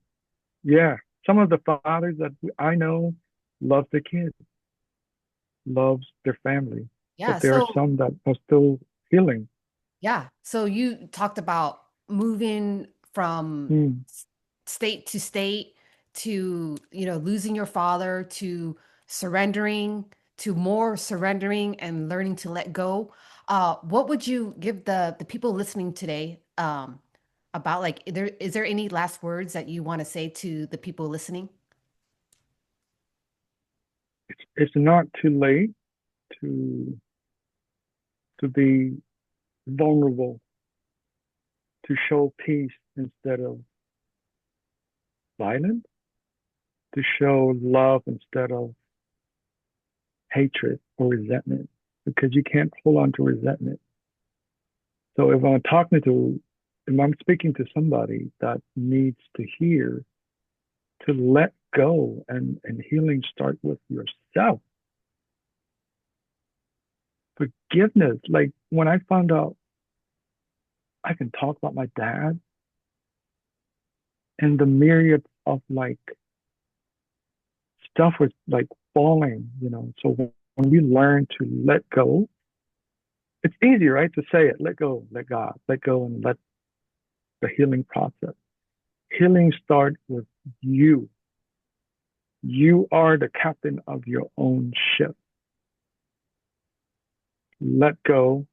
yeah, some of the fathers that I know love the kids, loves their family, but Yeah. there are So some that are still healing. yeah. So you talked about moving from Mm. state to state to, losing your father to surrendering to more surrendering and learning to let go. What would you give the people listening today about like is there any last words that you want to say to the people listening? It's not too late to be vulnerable, to show peace instead of violence, to show love instead of hatred or resentment, because you can't hold on to resentment. So if I'm speaking to somebody that needs to hear, to let go, and healing start with yourself. Forgiveness. Like when I found out I can talk about my dad and the myriad of like stuff was like falling. So when we learn to let go, it's easy, right? To say it, let go, let God, let go, and let the healing process. Healing starts with you. You are the captain of your own ship. Let go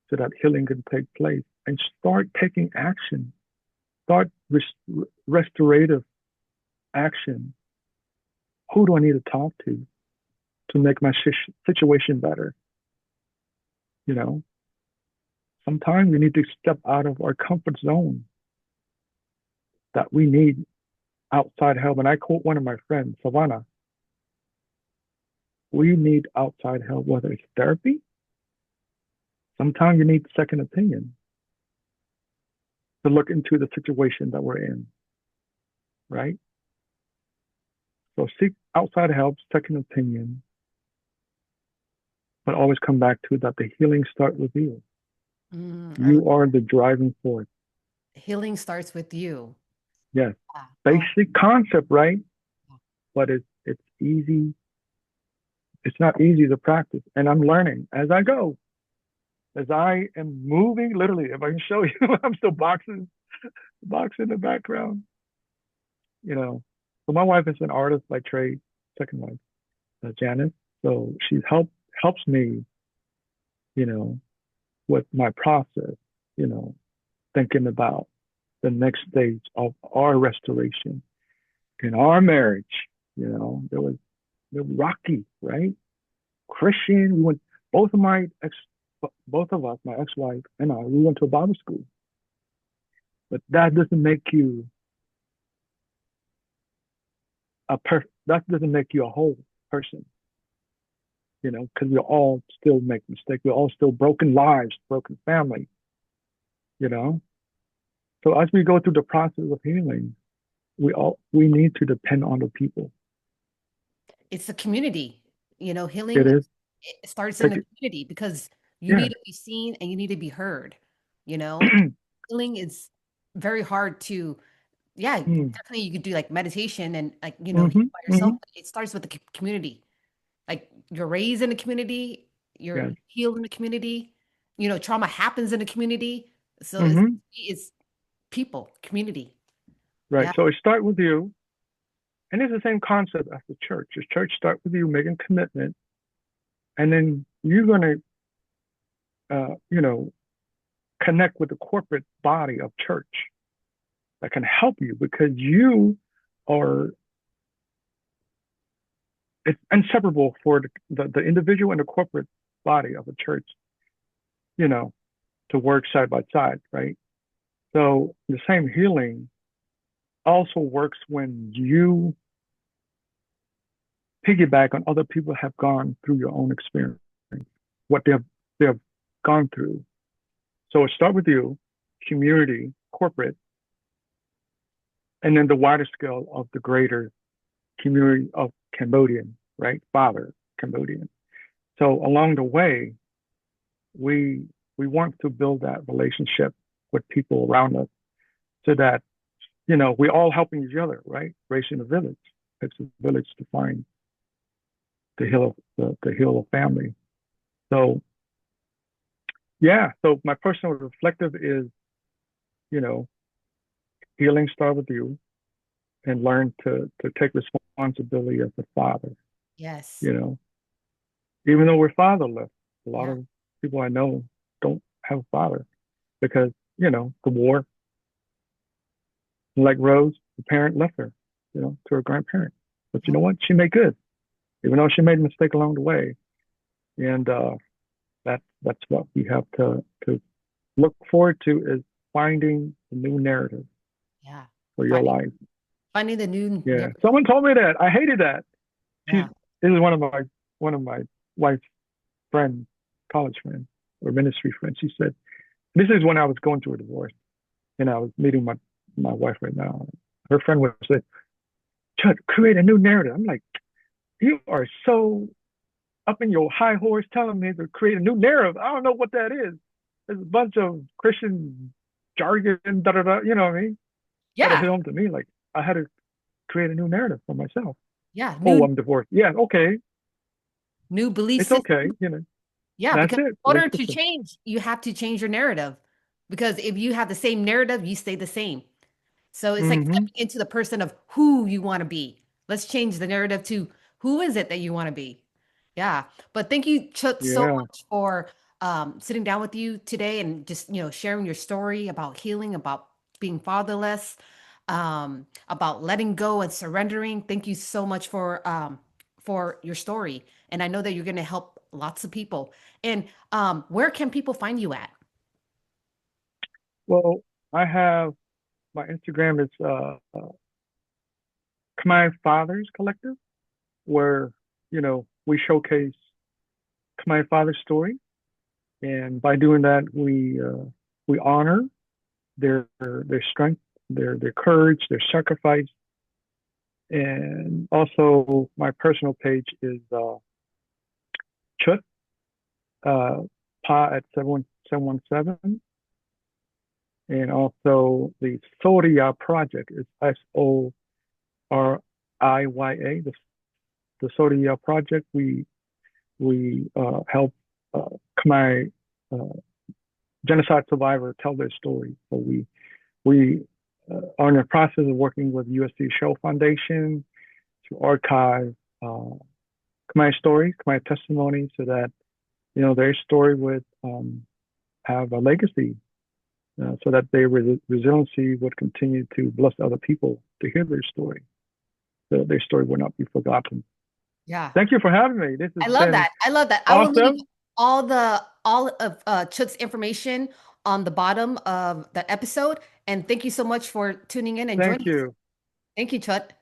so that healing can take place, and start taking action. Start restorative action. Who do I need to talk to make my situation better? You know, sometimes we need to step out of our comfort zone, that we need outside help. And I quote one of my friends, Savannah, we need outside help, whether it's therapy. Sometimes you need second opinion to look into the situation that we're in, right? So seek outside help, second opinion, but always come back to that the healing starts with you. I love You are the driving force. healing starts with you. Yes. Yeah. Oh, Basic concept, right? But it's easy. It's not easy to practice. And I'm learning as I go, as I am moving, literally, if I can show you, I'm still boxing in the background, you know. So my wife is an artist by trade, second wife, Janice. So she helps me, you know, with my process, you know, thinking about the next stage of our restoration in our marriage. It was rocky, right? Christian. We went, both of my ex, both of us, my ex-wife and I, we went to a Bible school. But that doesn't make you that doesn't make you a whole person, because we all still make mistakes. We're all still broken lives, broken family, you know. So as we go through the process of healing, we need to depend on the people. it's the community. It Healing is it starts in take the it, community because you need yeah. to be seen and you need to be heard. You know, healing is very hard to, yeah, Mm, definitely you could do like meditation and like, heal mm-hmm, by mm-hmm, yourself. But it starts with the community. Like you're raised in the community, you're yes, healed in the community, trauma happens in the community. So mm-hmm, it's people, community. right. Yeah. So it start with you, and it's the same concept as the church. The church start with you making commitment, and then you're gonna, you know, connect with the corporate body of church that can help you, because you are, it's inseparable for the individual and the corporate body of a church, you know, to work side by side, right? So the same healing also works when you piggyback on other people have gone through your own experience, what they have gone through. So it start with you, community, corporate, and then the wider scale of the greater community of Cambodian, right? Father Cambodian. So along the way, we we want to build that relationship with people around us so that we all helping each other, right? Raising a village. It's a village to find the hill of family. So yeah, so my personal reflective is, you know, healing start with you and learn to take responsibility as a father, Yes. you know, even though we're fatherless, a lot Yeah. of people I know don't have a father because, the war, like Rose, the parent left her, to her grandparent. But you Yeah. know what? She made good, even though she made a mistake along the way. And that's what we have to look forward to is finding a new narrative Yeah. for your Finding life. finding the new Yeah. narrative. Someone told me that. I hated that. She Yeah. This is one of my wife's friends, college friends or ministry friends. She said, this is when I was going through a divorce and I was meeting my wife right now. Her friend would say, Chhut, create a new narrative. I'm like, you are so up in your high horse telling me to create a new narrative. I don't know what that is. There's a bunch of Christian jargon, da da da. You know what I mean? That hit Yeah. home to me. Like I had to create a new narrative for myself. Yeah. Oh, I'm divorced. Yeah, okay, New belief it's system. okay. Yeah, That's because it. in Belief order to system. change, you have to change your narrative. Because if you have the same narrative, you stay the same. So it's like Mm-hmm. stepping into the person of who you want to be. Let's change the narrative to who is it that you want to be. Yeah. But thank you, Chuck, so Yeah. much for sitting down with you today and just, sharing your story about healing, about being fatherless, about letting go and surrendering. Thank you so much for your story. And I know that you're going to help lots of people. And where can people find you at? Well, I have my Instagram is Khmer Fathers Collective, where we showcase Khmer Father story, and by doing that, we honor their strength, their courage, their sacrifice, and also my personal page is Chhut Pa at 7117, and also the SORIYA Project is SORIYA. The SORIYA Project, we help uh, Khmer uh, genocide survivor tell their story. So we are in the process of working with USC Show Foundation to archive Khmer stories, Khmer testimonies, so that their story would have a legacy, so that their resiliency would continue to bless other people to hear their story, so their story will not be forgotten. Yeah. Thank you for having me. This has I love been that. I love that. I will leave awesome. all of Chut's information on the bottom of the episode. And thank you so much for tuning in and Thank joining us. you. Thank you, Chut.